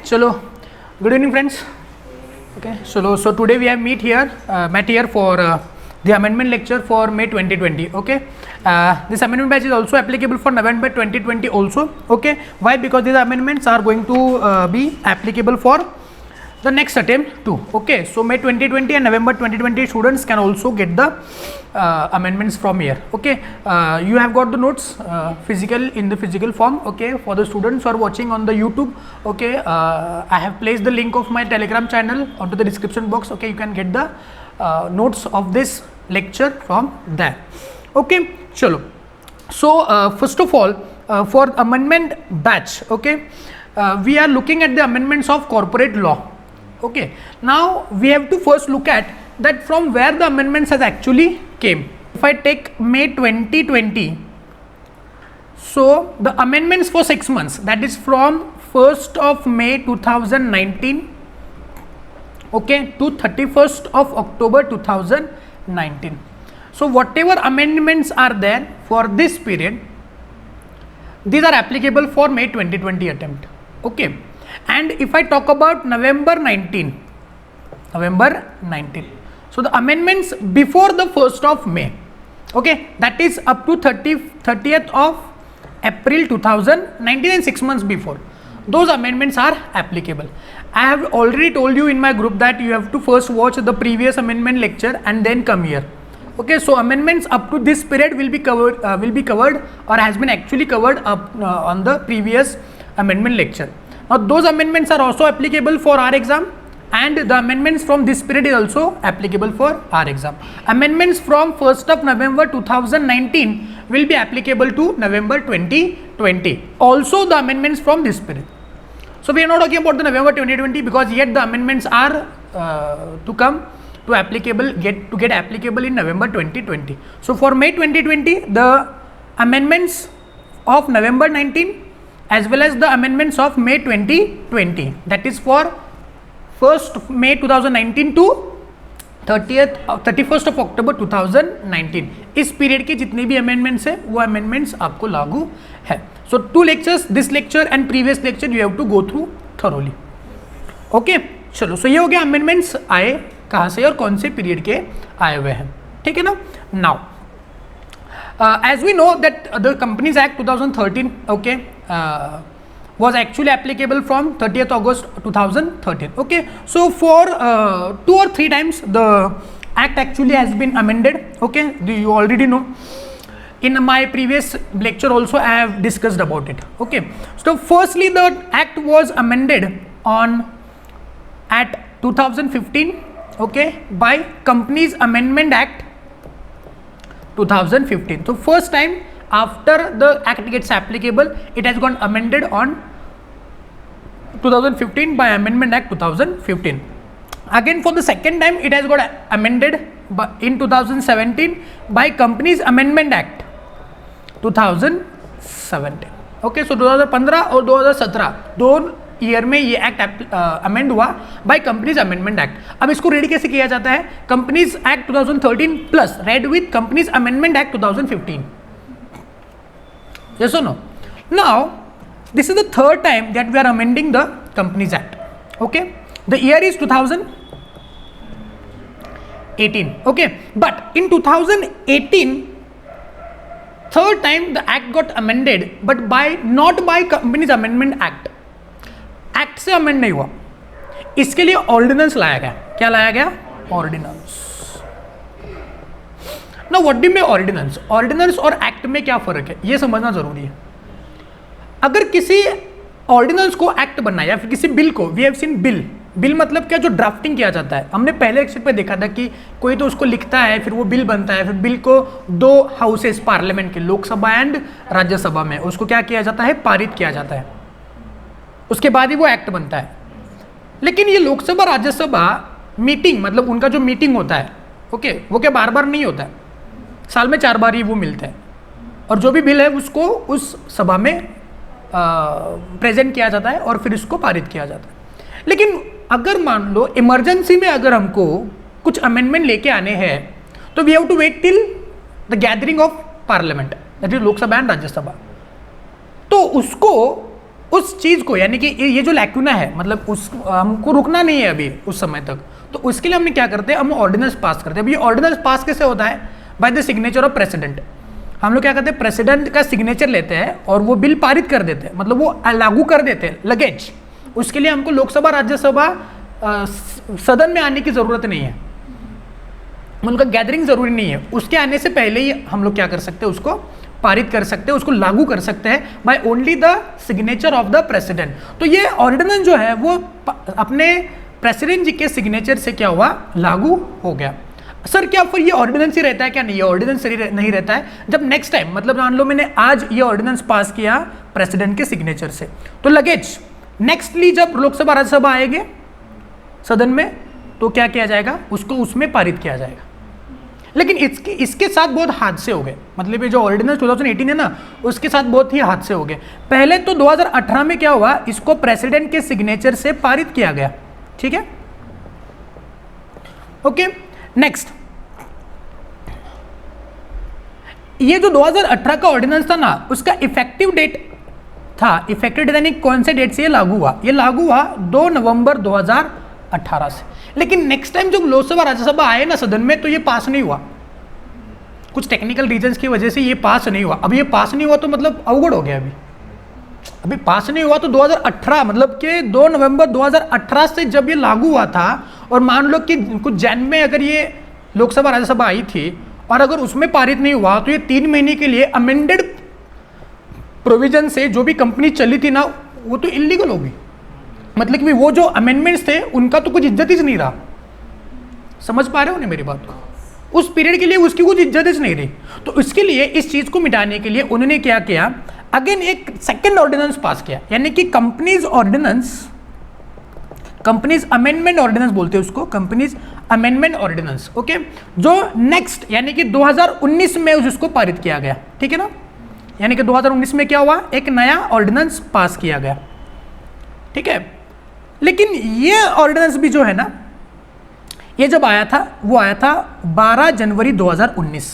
चलो, good evening friends. Okay, so today we have met here for the amendment lecture for May 2020. Okay, this amendment batch is also applicable for November 2020 also. Okay, why? Because these amendments are going to be applicable for the next attempt too. Okay, so May 2020 and November 2020 students can also get the amendments from here. Okay, you have got the notes in the physical form. Okay, for the students who are watching on the YouTube, okay, I have placed the link of my Telegram channel onto the description box. Okay, you can get the notes of this lecture from there. Okay, chalo. So first of all, for amendment batch, okay, we are looking at the amendments of corporate law. Okay, now we have to first look at that from where the amendments has actually came. If I take May 2020, so the amendments for 6 months, that is from 1st of May 2019, okay, to 31st of October 2019. So whatever amendments are there for this period, these are applicable for May 2020 attempt. Okay, and if I talk about November 19, so the amendments before the 1st of May, okay, that is up to 30th of April 2019 and 6 months before, those amendments are applicable. I have already told you in my group that you have to first watch the previous amendment lecture and then come here. Okay, so amendments up to this period will be covered or has been actually covered up on the previous amendment lecture. Now those amendments are also applicable for our exam, and the amendments from this period is also applicable for our exam. Amendments from 1st of November 2019 will be applicable to November 2020. Also the amendments from this period. So we are not talking about the November 2020 because yet the amendments are to come to get applicable in November 2020. So for May 2020, the amendments of November 19 as well as the amendments of May 2020, that is for 1st May 2019 to 31st of October 2019, इस period के जितने भी amendments है वो amendments आपको लागू है. So 2 lectures, this lecture and previous lecture you have to go through thoroughly. Okay, चलो, सो ये हो गया अमेंडमेंट्स आए कहाँ से और कौन से पीरियड के आए हुए हैं. ठीक है ना. Now as we know that the Companies Act 2013, okay, was actually applicable from 30th August 2013. Okay, so for 2 or 3 times the act actually has been amended. Okay, you already know. In my previous lecture also I have discussed about it. Okay, so firstly the act was amended at 2015, okay, by Companies Amendment Act 2015. So first time after the act gets applicable, it has got amended on 2015 by Amendment Act 2015. Again for the second time it has got amended in 2017 by Companies Amendment Act 2017. Okay, so 2015 और 2017 दोनों year में ये act amend हुआ by companies amendment act. अब इसको ready कैसे किया जाता है? Companies act 2013 plus red with companies amendment act 2015. Yes or no? Now this is the third time that we are amending the Companies Act. Okay, the year is 2018. Okay, but in 2018 third time the act got amended, but not by Companies Amendment Act. Act से amend नहीं हुआ, इसके लिए ordinance लाया गया. क्या लाया गया? Ordinance. Now what do mean ordinance? Ordinance और एक्ट में क्या फर्क है ये समझना जरूरी है. अगर किसी ऑर्डिनेंस को एक्ट बनना या फिर किसी बिल को, वी हैव सीन बिल मतलब क्या? जो ड्राफ्टिंग किया जाता है. हमने पहले लेक्चर पे देखा था कि कोई तो उसको लिखता है, फिर वो बिल बनता है, फिर बिल को 2 हाउसेस पार्लियामेंट के, लोकसभा एंड राज्यसभा में उसको क्या किया जाता है? पारित किया जाता है. उसके बाद ही वो एक्ट बनता है. लेकिन ये लोकसभा राज्यसभा मीटिंग मतलब उनका जो मीटिंग होता है, ओके, वो क्या बार बार नहीं होता है, साल में 4 बार ही वो मिलता है. और जो भी बिल है उसको उस सभा में प्रेजेंट किया जाता है और फिर इसको पारित किया जाता है. लेकिन अगर मान लो इमरजेंसी में अगर हमको कुछ अमेंडमेंट लेके आने हैं तो we have to wait till the gathering of parliament, that is Lok Sabha and Rajya Sabha. तो उसको उस चीज को, यानी कि ये जो लैक्यूना है, मतलब उस हमको रुकना नहीं है अभी उस समय तक, तो उसके लिए हमने क्या करते हैं, हम ऑर्डिनेंस पास करते हैं। अब ये ऑर्डिनेंस पास कैसे होता है? By the signature of president. हम लोग क्या करते हैं, प्रेसिडेंट का सिग्नेचर लेते हैं और वो बिल पारित कर देते हैं, मतलब वो लागू कर देते हैं लगेज। उसके लिए हमको लोकसभा राज्यसभा सदन में आने की जरूरत नहीं है, उनका गैदरिंग जरूरी नहीं है। उसके आने से पहले ही हम लोग क्या कर सकते हैं, उसको पारित कर सकते हैं, उसको लागू कर सकते हैं by only the signature of the president. तो ये ऑर्डिनेंस जो है वो अपने प्रेसिडेंट जी के सिग्नेचर से क्या हुआ, लागू हो गया। सर क्या फिर ये ऑर्डिनेंस ही रहता है क्या? नहीं, ये ऑर्डिनेंस नहीं रहता है। जब नेक्स्ट टाइम, मतलब मान लो मैंने आज ये ऑर्डिनेंस पास किया प्रेसिडेंट के सिग्नेचर से, तो लगेज नेक्स्टली जब लोकसभा राज्यसभा आएंगे सदन में, तो क्या किया जाएगा, उसको उसमें पारित किया जाएगा। लेकिन इसके साथ बहुत हादसे हो गए, मतलब ये जो ऑर्डिनेंस 2018 है ना, उसके साथ बहुत ही हादसे हो गए। पहले तो 2018 में क्या हुआ, इसको प्रेसिडेंट के सिग्नेचर से पारित किया गया, ठीक है, ओके। नेक्स्ट, ये जो 2018 का ऑर्डिनेंस था ना, उसका इफेक्टिव डेट था, इफेक्टिव डेट यानी कौन से डेट से ये लागू हुआ? ये लागू हुआ 2 नवंबर 2018 से। लेकिन नेक्स्ट टाइम जब लोकसभा राज्यसभा आए ना सदन में, तो ये पास नहीं हुआ, कुछ टेक्निकल रीजंस की वजह से ये पास नहीं हुआ। अब ये पास नहीं हुआ तो मतलब अवगढ़ हो गया। अभी पास नहीं हुआ तो 2018, मतलब कि 2 नवंबर 2018 से जब ये लागू हुआ था, और मान लो कि कुछ जैन में अगर ये लोकसभा राज्यसभा आई थी और अगर उसमें पारित नहीं हुआ, तो ये 3 महीने के लिए अमेंडेड प्रोविजन से जो भी कंपनी चली थी ना, वो तो इलीगल होगी। मतलब कि वो जो अमेंडमेंट्स थे उनका तो कुछ इज्जत ही नहीं रहा। समझ पा रहे हो ना मेरी बात को? उस पीरियड के लिए उसकी कुछ इज्जत ही नहीं रही। तो इसके लिए, इस चीज को मिटाने के लिए उन्होंने क्या किया, अगेन एक सेकेंड ऑर्डिनेंस पास किया, यानी कि companies ordinance, companies amendment ordinance बोलते हैं उसको, कंपनीज अमेंडमेंट ऑर्डिनेंस, ओके, जो नेक्स्ट यानी कि 2019 में उसको पारित किया गया, ठीक है ना। यानी कि 2019 में क्या हुआ, एक नया ऑर्डिनेंस पास किया गया, ठीक है। लेकिन ये ऑर्डिनेंस भी जो है ना, ये जब आया था, वो आया था 12 जनवरी 2019,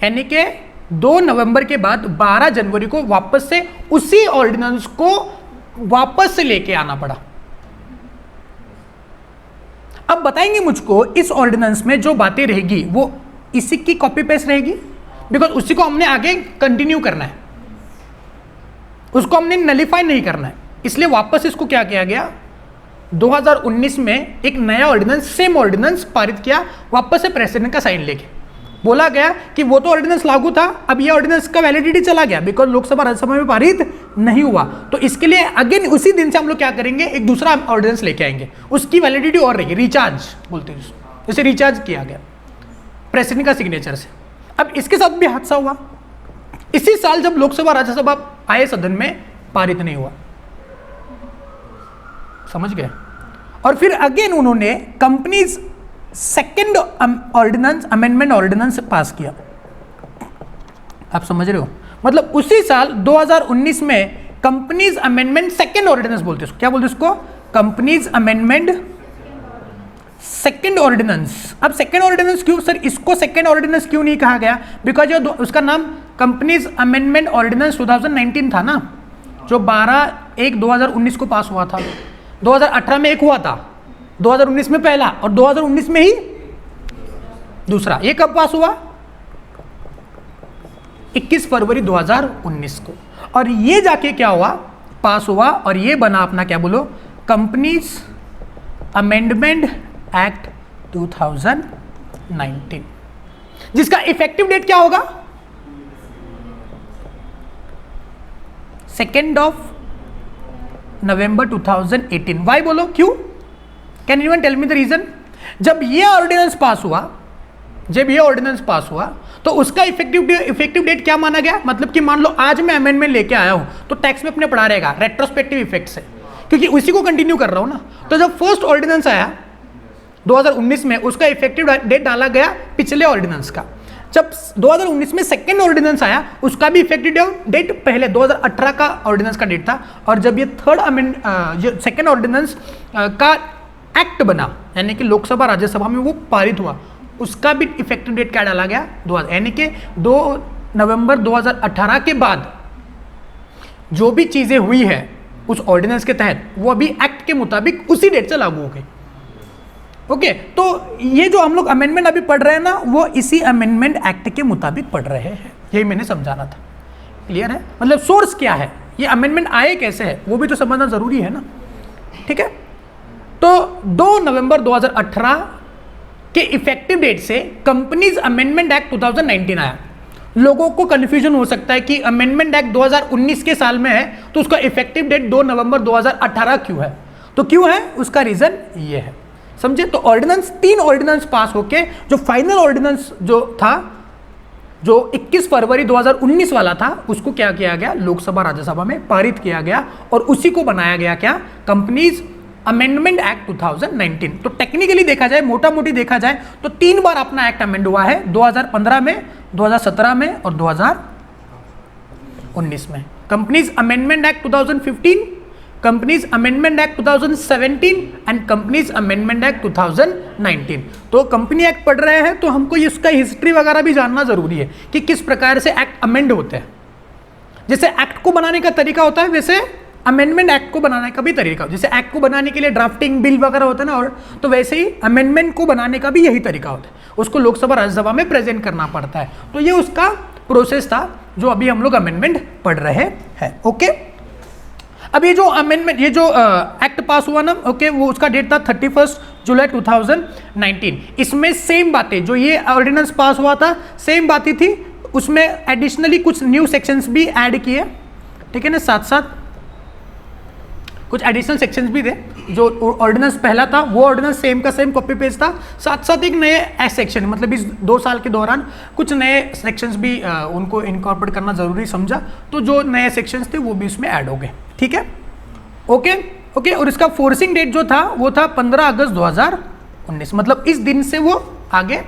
यानी कि 2 नवंबर के बाद 12 जनवरी को वापस से उसी ऑर्डिनेंस को वापस से लेके आना पड़ा। अब बताएंगे मुझको, इस ऑर्डिनेंस में जो बातें रहेगी वो इसी की कॉपी पेस्ट रहेगी, बिकॉज उसी को हमने आगे कंटिन्यू करना है, उसको हमने नलिफाई नहीं करना है। इसलिए वापस इसको क्या किया गया, 2019 में एक नया ऑर्डिनेंस, सेम ऑर्डिनेंस पारित किया, वापस से प्रेसिडेंट का साइन लेके बोला गया कि वो तो ऑर्डिनेंस लागू था, अब ये ऑर्डिनेंस का वैलिडिटी चला गया, बिकॉज लोकसभा राज्यसभा में पारित नहीं हुआ। तो इसके लिए अगेन उसी दिन से हम लोग क्या करेंगे, एक दूसरा ऑर्डिनेंस लेके आएंगे, उसकी वैलिडिटी और रहेगी, रिचार्ज बोलते हैं, जैसे रिचार्ज किया गया प्रेसिडेंट का सिग्नेचर से। अब इसके साथ भी हादसा हुआ, इसी साल जब लोकसभा राज्यसभा आए सदन में, पारित नहीं हुआ, समझ गए। और फिर अगेन उन्होंने companies second ordinance, amendment ordinance pass किया। आप समझ रहे हो, मतलब उसी साल 2019 में कंपनीज अमेंडमेंट सेकेंड ऑर्डिनेंस बोलते हैं, क्या बोलते हैं उसको, कंपनीज अमेंडमेंट सेकेंड ऑर्डिनेंस। अब सेकेंड ऑर्डिनेंस क्यों सर, इसको सेकेंड ऑर्डिनेंस क्यों नहीं कहा गया, बिकॉज उसका नाम कंपनीज अमेंडमेंट ऑर्डिनेंस 2019 था ना, जो 12/1/2019 को पास हुआ था। 2018 में एक हुआ था, 2019 में पहला, और 2019 में ही दूसरा। ये कब पास हुआ, 21 फरवरी 2019 को। और ये जाके क्या हुआ, पास हुआ, और ये बना अपना, क्या बोलो, कंपनीज अमेंडमेंट एक्ट 2019, जिसका इफेक्टिव डेट क्या होगा, 2 नवंबर 2018। वाई बोलो, क्यों, can anyone tell me the reason? जब ये ऑर्डिनेंस पास हुआ, तो उसका इफेक्टिव डेट क्या माना गया, मतलब कि मान लो आज मैं अमेंडमेंट लेके आया हूं, तो टैक्स में अपने पढ़ा रहेगा रेट्रोस्पेक्टिव इफेक्ट से, क्योंकि उसी को कंटिन्यू कर रहा हूं ना। तो जब फर्स्ट ऑर्डिनेंस आया 2019 में, उसका इफेक्टिव डेट डाला गया पिछले ऑर्डिनेंस का। जब 2019 में सेकेंड ऑर्डिनेंस आया, उसका भी इफेक्टिव डेट पहले 2018 का ऑर्डिनेंस का डेट था। और जब ये सेकेंड ऑर्डिनेंस का एक्ट बना, यानी कि लोकसभा राज्यसभा में वो पारित हुआ, उसका भी इफेक्टिव डेट क्या डाला गया, 2000, यानी कि 2 नवंबर 2018 के बाद जो भी चीजें हुई है उस ऑर्डिनेंस के तहत, वो अभी एक्ट के मुताबिक उसी डेट से लागू हो गई। ओके, तो ये जो हम लोग अमेंडमेंट अभी पढ़ रहे हैं ना, वो इसी अमेंडमेंट एक्ट के मुताबिक पढ़ रहे हैं, यही मैंने समझाना था। क्लियर है? मतलब सोर्स क्या है, ये अमेंडमेंट आए कैसे है, वो भी तो समझना जरूरी है ना। ठीक है, तो 2 नवंबर 2018 के इफेक्टिव डेट से कंपनीज अमेंडमेंट एक्ट 2019 आया। लोगों को कंफ्यूजन हो सकता है कि अमेंडमेंट एक्ट 2019 के साल में है तो उसका इफेक्टिव डेट 2 नवंबर 2018 क्यों है? तो क्यों है, उसका रीजन ये है, समझे। तो ऑर्डिनेंस, 3 ऑर्डिनेंस पास होके जो फाइनल ऑर्डिनेंस जो था, जो 21 फरवरी 2019 वाला था, उसको क्या किया गया, लोकसभा राज्यसभा में पारित किया गया और उसी को बनाया गया क्या, कंपनीज अमेंडमेंट एक्ट 2019। तो टेक्निकली देखा जाए, मोटा मोटी देखा जाए तो 3 बार अपना एक्ट अमेंड हुआ है, 2015 में, 2017 में और 2019 में। Companies amendment act 2015, companies amendment act 2017 and companies amendment act 2019। तो कंपनी एक्ट पढ़ रहे हैं तो हमको इसका हिस्ट्री वगैरह भी जानना जरूरी है कि किस प्रकार से एक्ट अमेंड होते हैं। जैसे एक्ट को बनाने का तरीका होता है, वैसे अमेंडमेंट एक्ट को बनाने का भी तरीका, जैसे एक्ट को बनाने के लिए ड्राफ्टिंग बिल वगैरह होता है ना, और तो वैसे ही अमेंडमेंट को बनाने का भी यही तरीका होता है, उसको लोकसभा राज्यसभा में प्रेजेंट करना पड़ता है। तो ये उसका प्रोसेस था जो अभी हम लोग अमेंडमेंट पढ़ रहे हैं। ओके, अब ये जो अमेंडमेंट, ये जो एक्ट पास हुआ ना, ओके, वो उसका डेट था 31 जुलाई 2019। इसमें सेम बातें जो ये ऑर्डिनेंस पास हुआ था, सेम बातें थी, उसमें एडिशनली कुछ न्यू सेक्शंस भी ऐड किए, ठीक है ना, साथ साथ कुछ एडिशनल सेक्शंस भी थे। जो ऑर्डिनेंस पहला था वो ऑर्डिनेंस सेम का सेम कॉपी पेज था, साथ साथ एक नए सेक्शन, मतलब इस 2 साल के दौरान कुछ नए सेक्शंस भी उनको इनकॉर्पोरेट करना जरूरी समझा, तो जो नए सेक्शंस थे वो भी इसमें ऐड हो गए। ठीक है, ओके ओके। और इसका फोर्सिंग डेट जो था वो था 15 अगस्त 2019, मतलब इस दिन से वो आगे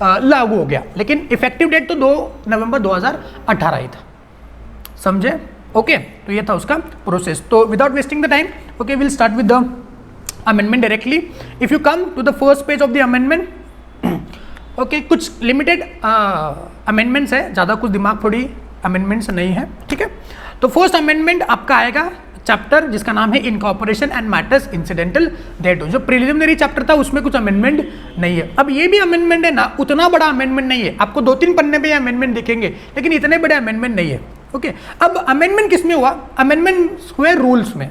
लागू हो गया, लेकिन इफेक्टिव डेट तो 2 नवंबर 2018 ही था, समझे। ओके, तो ये था उसका प्रोसेस। तो without wasting the time, okay, will start with the amendment directly. If you come to the first page of the amendment, okay, कुछ लिमिटेड अमेंडमेंट्स है, ज़्यादा कुछ दिमाग फोड़ी अमेंडमेंट्स नहीं है। ठीक है, तो फर्स्ट अमेंडमेंट आपका आएगा चैप्टर जिसका नाम है इनकॉर्पोरेशन एंड मैटर्स इंसिडेंटल देयरटो। जो प्रिलिमिनरी चैप्टर था उसमें कुछ अमेंडमेंट नहीं है। अब ये भी अमेंडमेंट है ना, उतना बड़ा अमेंडमेंट नहीं है, आपको 2-3 पन्ने पे अमेंडमेंट दिखेंगे, लेकिन इतने बड़े अमेंडमेंट नहीं है। ओके, अब अमेंडमेंट किस में हुआ, अमेंडमेंट हुए रूल्स में,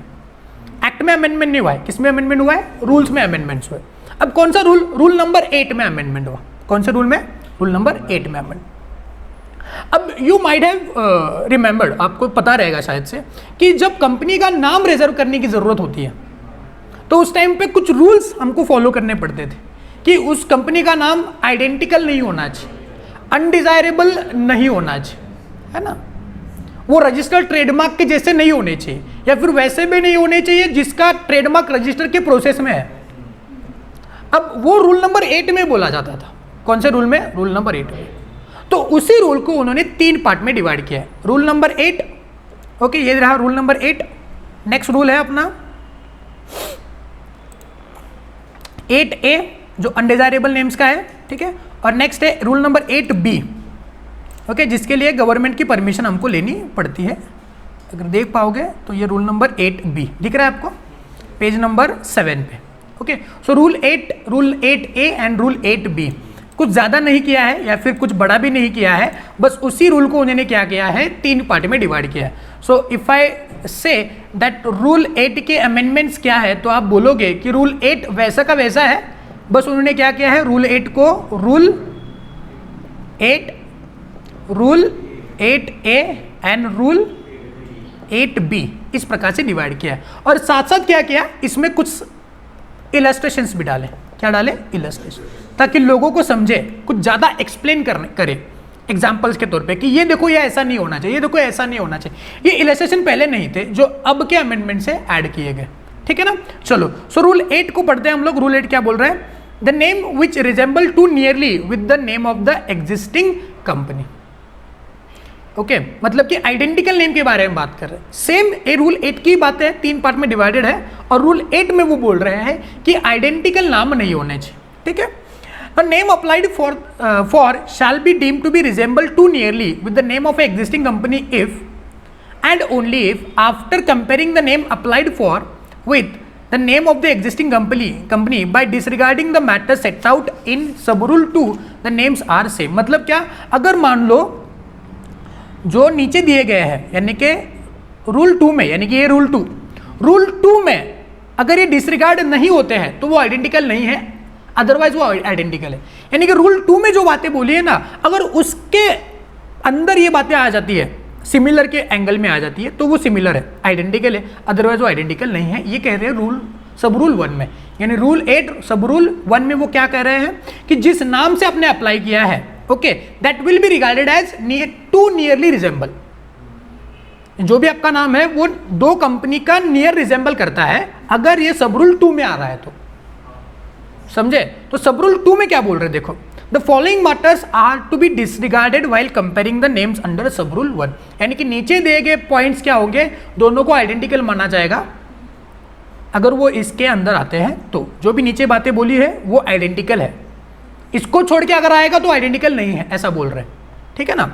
एक्ट में अमेंडमेंट नहीं हुआ है, किस में अमेंडमेंट हुआ है, रूल्स में अमेंडमेंट्स हुए। अब कौन सा रूल, रूल नंबर 8 में अमेंडमेंट हुआ, कौन से रूल में, रूल नंबर 8 में अमेंडमेंट। अब यू माइट हैव रिमेंबर्ड, आपको पता रहेगा शायद से, कि जब कंपनी का नाम रिजर्व करने की जरूरत होती है तो उस टाइम पे कुछ रूल्स हमको फॉलो करने पड़ते थे कि उस कंपनी का नाम आइडेंटिकल नहीं होना चाहिए, अनडिजायरेबल नहीं होना चाहिए, है ना, वो रजिस्टर्ड ट्रेडमार्क के जैसे नहीं होने चाहिए, या फिर वैसे भी नहीं होने चाहिए जिसका ट्रेडमार्क रजिस्टर के प्रोसेस में है। अब वो रूल नंबर 8 में बोला जाता था, कौन से रूल में, रूल नंबर 8 में। तो उसी रूल को उन्होंने 3 पार्ट में डिवाइड किया है। रूल नंबर 8, ओके, ये रहा रूल नंबर 8। नेक्स्ट रूल है अपना 8A जो अनडिजायरेबल नेम्स का है, ठीक है, और नेक्स्ट है रूल नंबर 8B, ओके, जिसके लिए गवर्नमेंट की परमिशन हमको लेनी पड़ती है। अगर देख पाओगे तो ये रूल नंबर 8B दिख रहा है आपको पेज नंबर 7 पे। Okay, so rule 8A and rule 8B कुछ ज़्यादा नहीं किया है या फिर कुछ बड़ा भी नहीं किया है, बस उसी रूल को उन्होंने क्या किया है, 3 पार्ट में डिवाइड किया है। So if I say that rule 8 के अमेंडमेंट्स क्या है, तो आप बोलोगे कि रूल 8 वैसा का वैसा है, बस उन्होंने क्या किया है, रूल 8 को rule 8A and rule 8B इस प्रकार से डिवाइड किया है। और साथ साथ क्या किया, इसमें कुछ इलस्ट्रेशंस भी डाले। क्या डाले, इलस्ट्रेशन, ताकि लोगों को समझे, कुछ ज़्यादा एक्सप्लेन करे एग्जाम्पल्स के तौर पे कि ये देखो ये ऐसा नहीं होना चाहिए, ये देखो ऐसा नहीं होना चाहिए। ये इलस्ट्रेशन पहले नहीं थे जो अब के अमेंडमेंट से ऐड किए गए, ठीक है ना। चलो, सो रूल 8 को पढ़ते हैं हम लोग। रूल 8 क्या बोल रहे हैं, the name which resemble to nearly with the name of the existing company. Okay, मतलब कि आइडेंटिकल नेम के बारे में बात कर रहे हैं। सेम ए रूल 8 की बात है, 3 पार्ट में डिवाइडेड है, और रूल 8 में वो बोल रहे हैं कि आइडेंटिकल नाम नहीं होने चाहिए, ठीक है। A name applied for shall be deemed to be resemble too nearly with the name of an existing company if and only if after comparing the name applied for with the name of the existing company by disregarding the matter set out in sub rule 2 the names are same। मतलब क्या, अगर मान लो जो नीचे दिए गए हैं यानी कि रूल 2 में, यानी कि ये रूल 2 में अगर ये डिसरिगार्ड नहीं होते हैं तो वो आइडेंटिकल नहीं है, अदरवाइज वो आइडेंटिकल है। यानी कि रूल 2 में जो बातें बोली है ना, अगर उसके अंदर ये बातें आ जाती है, सिमिलर के एंगल में आ जाती है, तो वो सिमिलर है, आइडेंटिकल है, अदरवाइज वो आइडेंटिकल नहीं है। ये कह रहे हैं रूल सब रूल 1 में। यानी रूल 8 सब रूल 1 में वो क्या कह रहे हैं कि जिस नाम से आपने अप्लाई किया है, okay, that will be regarded as to nearly resemble. जो भी आपका नाम है वो दो कंपनी का नियर रिजेंबल करता है, अगर ये सब रूल 2 में आ रहा है तो। समझे? तो सब रूल 2 में क्या बोल रहे हैं, देखो, the following matters are to be disregarded while comparing the names under sub rule 1। यानी कि नीचे दिए गए पॉइंट्स क्या होंगे, दोनों को आइडेंटिकल माना जाएगा अगर वो इसके अंदर आते हैं तो। जो भी नीचे बातें बोली है वो आइडेंटिकल है, इसको छोड़ के अगर आएगा तो आइडेंटिकल नहीं है, ऐसा बोल रहे हैं। ठीक है ना?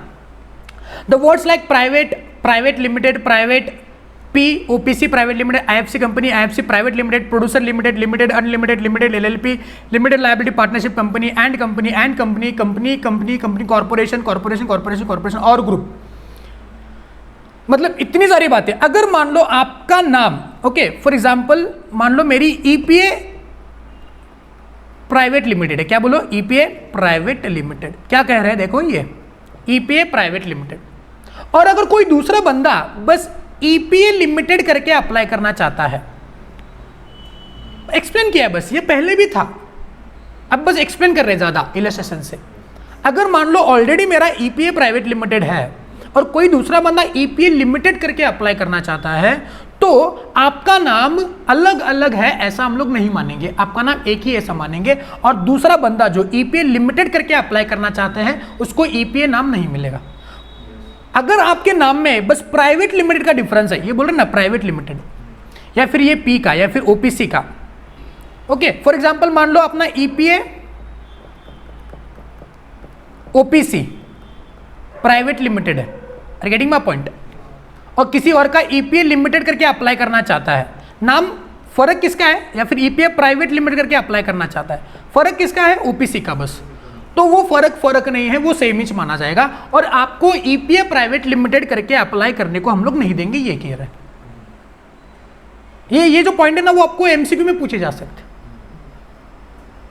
The words like private limited, private P, OPC private limited, IFC company, IFC private limited, producer limited, limited unlimited, limited LLP, limited liability partnership company, and company, and company, company company company, corporation corporation corporation corporation और group. मतलब इतनी सारी बातें। अगर मान लो आपका नाम, okay, for example मान लो मेरी ईपीए प्राइवेट लिमिटेड है, क्या बोलो, ईपीए प्राइवेट लिमिटेड, क्या कह रहे हैं, देखो ये ईपीए प्राइवेट लिमिटेड। और अगर कोई दूसरा बंदा बस ईपीए लिमिटेड करके अप्लाई करना चाहता है, एक्सप्लेन किया बस, ये पहले भी था, अब बस एक्सप्लेन कर रहे हैं ज्यादा इलस्ट्रेशन से। अगर मान लो ऑलरेडी मेरा ईपीए प्राइवेट लिमिटेड है और कोई दूसरा बंदा ईपीए लिमिटेड करके अप्लाई करना चाहता है, तो आपका नाम अलग अलग है ऐसा हम लोग नहीं मानेंगे, आपका नाम एक ही ऐसा मानेंगे। और दूसरा बंदा जो ईपीए लिमिटेड करके अप्लाई करना चाहते हैं उसको ईपीए नाम नहीं मिलेगा। अगर आपके नाम में बस प्राइवेट लिमिटेड का डिफरेंस है, ये बोल रहे ना प्राइवेट लिमिटेड, या फिर ये पी का, या फिर ओपीसी का, ओके, फॉर एग्जांपल मान लो अपना ईपीए ओपीसी प्राइवेट लिमिटेड है, गेटिंग माय पॉइंट, और किसी और का ईपीए लिमिटेड करके अप्लाई करना चाहता है, नाम फर्क किसका है, या फिर ईपीए प्राइवेट लिमिटेड करके अप्लाई करना चाहता है, फर्क किसका है, ओपीसी का बस, तो वो फर्क नहीं है, वो सेम ही माना जाएगा। और आपको ईपीए प्राइवेट लिमिटेड करके अप्लाई करने को हम लोग नहीं देंगे, ये कह रहे हैं। ये जो पॉइंट है ना, वो आपको एमसीक्यू में पूछे जा सकते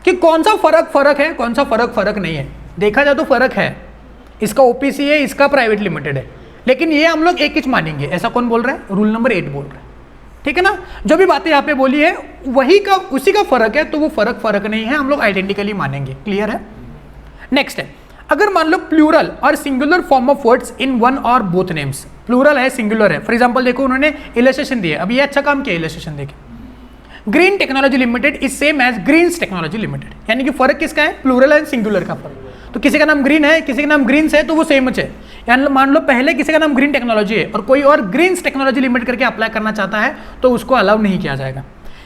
कि कौन सा फर्क है, कौन सा फर्क नहीं है। देखा जाए तो फर्क है, इसका ओपीसी है, इसका प्राइवेट लिमिटेड है, लेकिन ये हम लोग एक ही मानेंगे, ऐसा कौन बोल रहा है, रूल नंबर 8 बोल रहा है। ठीक है ना? जो भी बातें यहाँ पे बोली है वही का उसी का फर्क है, तो वो फर्क नहीं है, हम लोग आइडेंटिकली मानेंगे। क्लियर है? नेक्स्ट है, अगर मान लो प्लूरल और singular form of words in one और बोथ नेम्स, प्लूरल है सिंगुलर है, फॉर एग्जांपल देखो उन्होंने इलस्ट्रेशन दिया, अब ये अच्छा काम किया, इलस्ट्रेशन देखिए, green technology limited is same as greens technology limited. यानी कि फर्क किसका है, प्लूरल एंड सिंगुलर का फर्क। तो किसी का नाम ग्रीन है, किसी का नाम ग्रीन्स है, तो वो सेम है। यानी मान लो पहले किसी का नाम ग्रीन टेक्नोलॉजी है और कोई और ग्रीन्स टेक्नोलॉजी लिमिटेड करके अप्लाई करना चाहता है, तो उसको अलाउ नहीं किया जाएगा।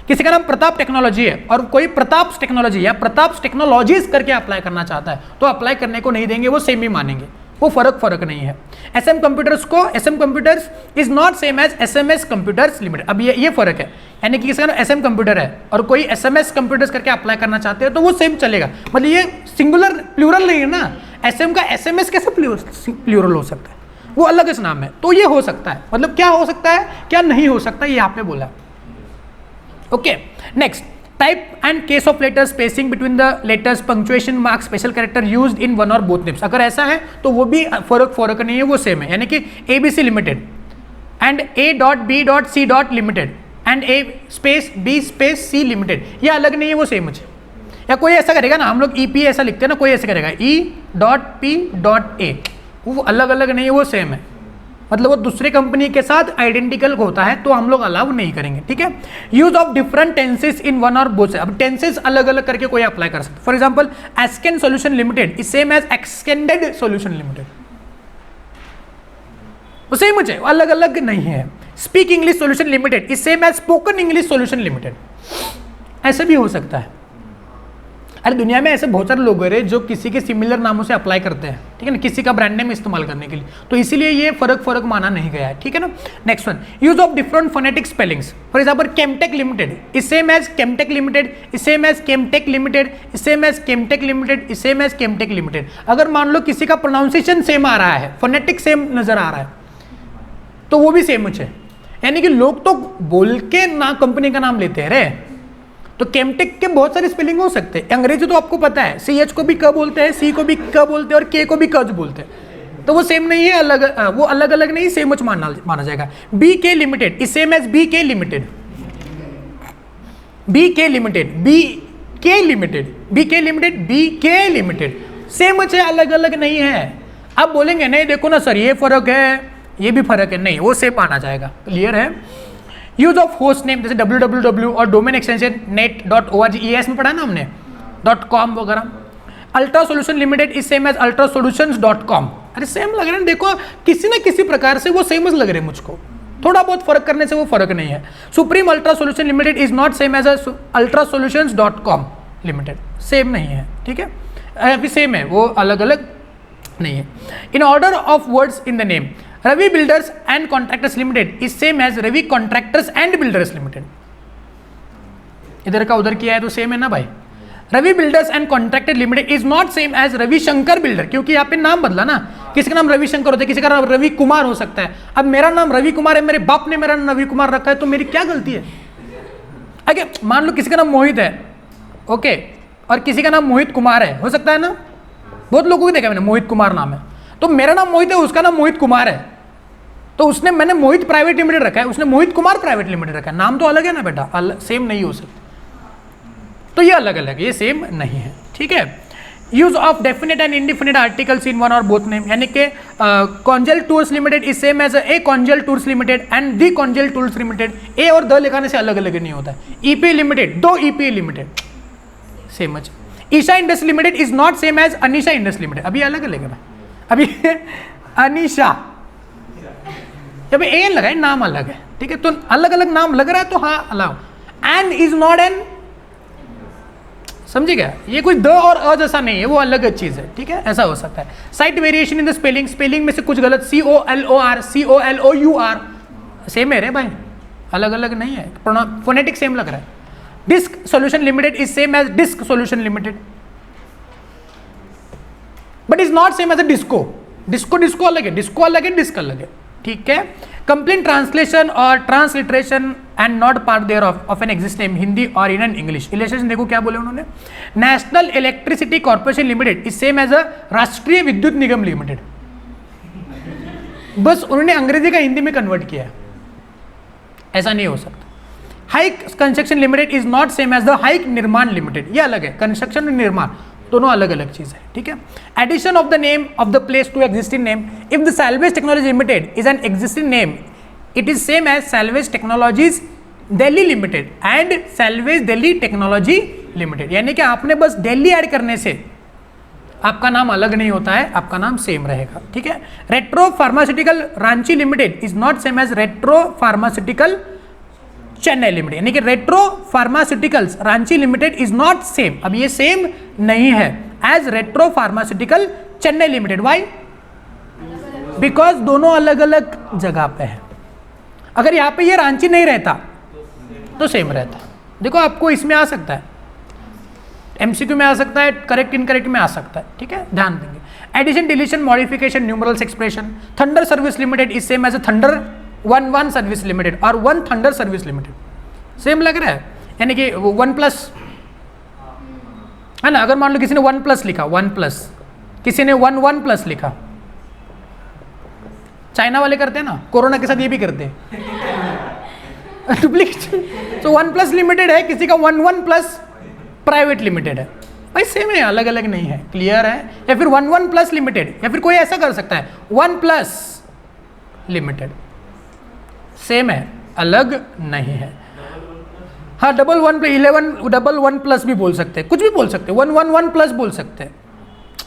किसी का नाम प्रताप टेक्नोलॉजी है और कोई प्रताप टेक्नोलॉजी या प्रताप टेक्नोलॉजीज करके अप्लाई करना चाहता है, तो अप्लाई करने को नहीं देंगे, वो सेम ही मानेंगे, वो फर्क नहीं है। SM computers is not same as SMS computers limited. अब ये फर्क है, यानी कि किसी का नाम एसएम कंप्यूटर है और कोई एसएमएस कंप्यूटर्स करके अप्लाई करना चाहते हैं, तो वो सेम चलेगा। मतलब ये सिंगुलर प्लूरल नहीं है ना, एसएम का एसएमएस कैसे प्लूरल हो सकता है, वो अलग इस नाम है, तो ये हो सकता है। मतलब क्या हो सकता है, क्या नहीं हो सकता, ये आपने बोला। Okay, next, type and case of letter, spacing between the letters, punctuation mark, special character used in one और बोथ नेम्स। अगर ऐसा है तो वो भी फर्क नहीं है, वो सेम है। यानी कि ABC limited and A.B.C. Limited and A.B.C. Limited, ये अलग नहीं है, वो सेम है। या कोई ऐसा करेगा ना, हम लोग ईपी ऐसा लिखते हैं ना, कोई ऐसा करेगा E.P.A, वो अलग अलग नहीं है, वो सेम है। मतलब वो दूसरे कंपनी के साथ आइडेंटिकल होता है, तो हम लोग अलाउ नहीं करेंगे। ठीक है? Use of different tenses in one और बोथ। अब टेंसेस अलग अलग करके कोई अप्लाई कर सकता है। For example, Escan solution limited is same as extended solution limited, वो सेम है, अलग अलग नहीं है। Speak English solution limited is same as spoken English solution limited, ऐसे भी हो सकता है। अरे दुनिया में ऐसे बहुत सारे लोग हैं जो किसी के सिमिलर नामों से अप्लाई करते हैं, ठीक है ना, किसी का ब्रांड नेम इस्तेमाल करने के लिए, तो इसीलिए ये फर्क माना नहीं गया है, ठीक है ना। Next one, use of different phonetic spellings, for example Chemtech limited is same as Chemtech limited, is same as Chemtech limited, is same as Chemtech limited, is same as Chemtech limited. अगर मान लो किसी का pronunciation same आ रहा है, phonetic same नजर आ रहा है, तो वो भी सेम है, यानी कि लोग तो बोल के ना कंपनी का नाम लेते हैं रे। तो केमटेक के बहुत सारे स्पेलिंग हो सकते हैं, अंग्रेजी तो आपको पता है, CH को भी क बोलते हैं, C को भी क बोलते हैं और K को भी कज बोलते हैं, तो वो सेम नहीं है, वो अलग अलग नहीं, सेम माना जाएगा। BK limited is same as BK limited, BK limited, BK limited, BK limited, BK limited, same है, अलग अलग नहीं है। आप बोलेंगे नहीं देखो ना सर ये फर्क है, ये भी फर्क है, नहीं, वो सेम माना जाएगा। क्लियर है। यूज ऑफ होस्ट नेम जैसे www और डोमेन एक्सटेंशन net.org, ES में पढ़ा ना हमने, .com वगैरह। Ultra solution limited is same as ultrasolutions.com, अरे सेम लग रहे हैं, देखो किसी ना किसी प्रकार से वो सेम लग रहे हैं मुझको, थोड़ा बहुत फर्क करने से वो फर्क नहीं है। Supreme ultra solution limited is not same as ultrasolutions.com limited, same नहीं है, ठीक है, अभी सेम है, वो अलग अलग नहीं है। In order of words in the name, Ravi builders and contractors limited is same as Ravi contractors and builders limited, इधर का उधर किया है तो सेम है ना भाई। Ravi builders and contractor limited is not same as Ravi Shankar builder, क्योंकि यहाँ पे नाम बदला ना, किसी का नाम रवि शंकर होता है, किसी का नाम रवि कुमार हो सकता है। अब मेरा नाम रवि कुमार है, मेरे बाप ने मेरा नाम रवि कुमार रखा है, तो मेरी क्या गलती है? आगे मान लो किसी का नाम मोहित है, ओके, और किसी का नाम मोहित कुमार है, हो सकता है ना, बहुत लोगों को देखा मैंने मोहित कुमार नाम है, तो मेरा नाम मोहित है, उसका नाम मोहित कुमार है, तो उसने मैंने मोहित प्राइवेट लिमिटेड रखा है, उसने मोहित कुमार प्राइवेट लिमिटेड रखा है, नाम तो अलग है ना बेटा, सेम नहीं हो सकता, तो ये अलग अलग है, ये सेम नहीं है, ठीक है। Use of definite and indefinite articles in one और बोथ नेम, यानी कि Conjel tours limited is same as a Conjel tours limited and the Conjel tours limited, a और द लिखाने से अलग अलग नहीं होता है। ईपी लिमिटेड दो ईपी लिमिटेड, सेम है। Isha industry limited is not same as Anisha industry limited, अभी अलग अलग है, अभी अनिशा, जब एन लगा है नाम अलग है, ठीक है, तो अलग अलग नाम लग रहा है तो हाँ allow. And is not an, समझे क्या, ये कोई द और अ जैसा नहीं है, वो अलग चीज है, ठीक है, ऐसा हो सकता है। Site variation in the spelling, spelling में से कुछ गलत, COLOR COLOUR, सेम है रे भाई, अलग अलग नहीं है, फोनेटिक सेम लग रहा है। Disc solution limited is same as disc solution limited, but is not same as a disco, disco अलग है, डिस्को अलग है, डिस्क अलग है, ठीक है। Complete translation or transliteration and not part there of an exist name, Hindi or in an English. Illustration देखो क्या बोले उन्होंने, national electricity corporation limited is same as a Rashtriya Vidyut Nigam limited, बस उन्होंने अंग्रेजी का हिंदी में कन्वर्ट किया है, ऐसा नहीं हो सकता। Hike construction limited is not same as the hike Nirman limited, ये अलग है, कंस्ट्रक्शन और निर्माण दोनों अलग अलग चीज है, ठीक है। Addition of the name of the place to existing name, if the salvage technology limited is an existing name it is same as salvage technologies Delhi limited and salvage Delhi technology limited, यानी कि आपने बस दिल्ली ऐड करने से आपका नाम अलग नहीं होता है, आपका नाम सेम रहेगा, ठीक है। Retro pharmaceutical Ranchi limited is not same as retro pharmaceutical Chennai limited, यानी कि retro pharmaceuticals Ranchi limited is not same, अब ये सेम नहीं है as retro pharmaceutical Chennai limited. Why? Because दोनों अलग अलग जगह पे है। अगर यहाँ पे ये रांची नहीं रहता तो सेम रहता। देखो आपको इसमें आ सकता है, MCQ में आ सकता है, करेक्ट इनकरेक्ट में आ सकता है, ठीक है, ध्यान देंगे। Addition deletion modification numerals expression, thunder service limited is same as a thunder one service limited और one thunder service limited, same लग रहा है, यानी कि 1+ है ना। अगर मान लो किसी ने 1+ लिखा, 1+, किसी ने 1+ लिखा, चाइना वाले करते हैं ना, कोरोना के साथ ये भी करते हैं डुप्लीकेट। तो 1+ लिमिटेड है, किसी का 1+ प्राइवेट लिमिटेड है, भाई सेम है, अलग अलग नहीं है, क्लियर है। या फिर 1+ लिमिटेड, या फिर कोई ऐसा कर सकता है 1+ लिमिटेड, सेम है, अलग नहीं है। हाँ, 11 भी बोल सकते हैं, कुछ भी बोल सकते हैं, 1 बोल सकते हैं,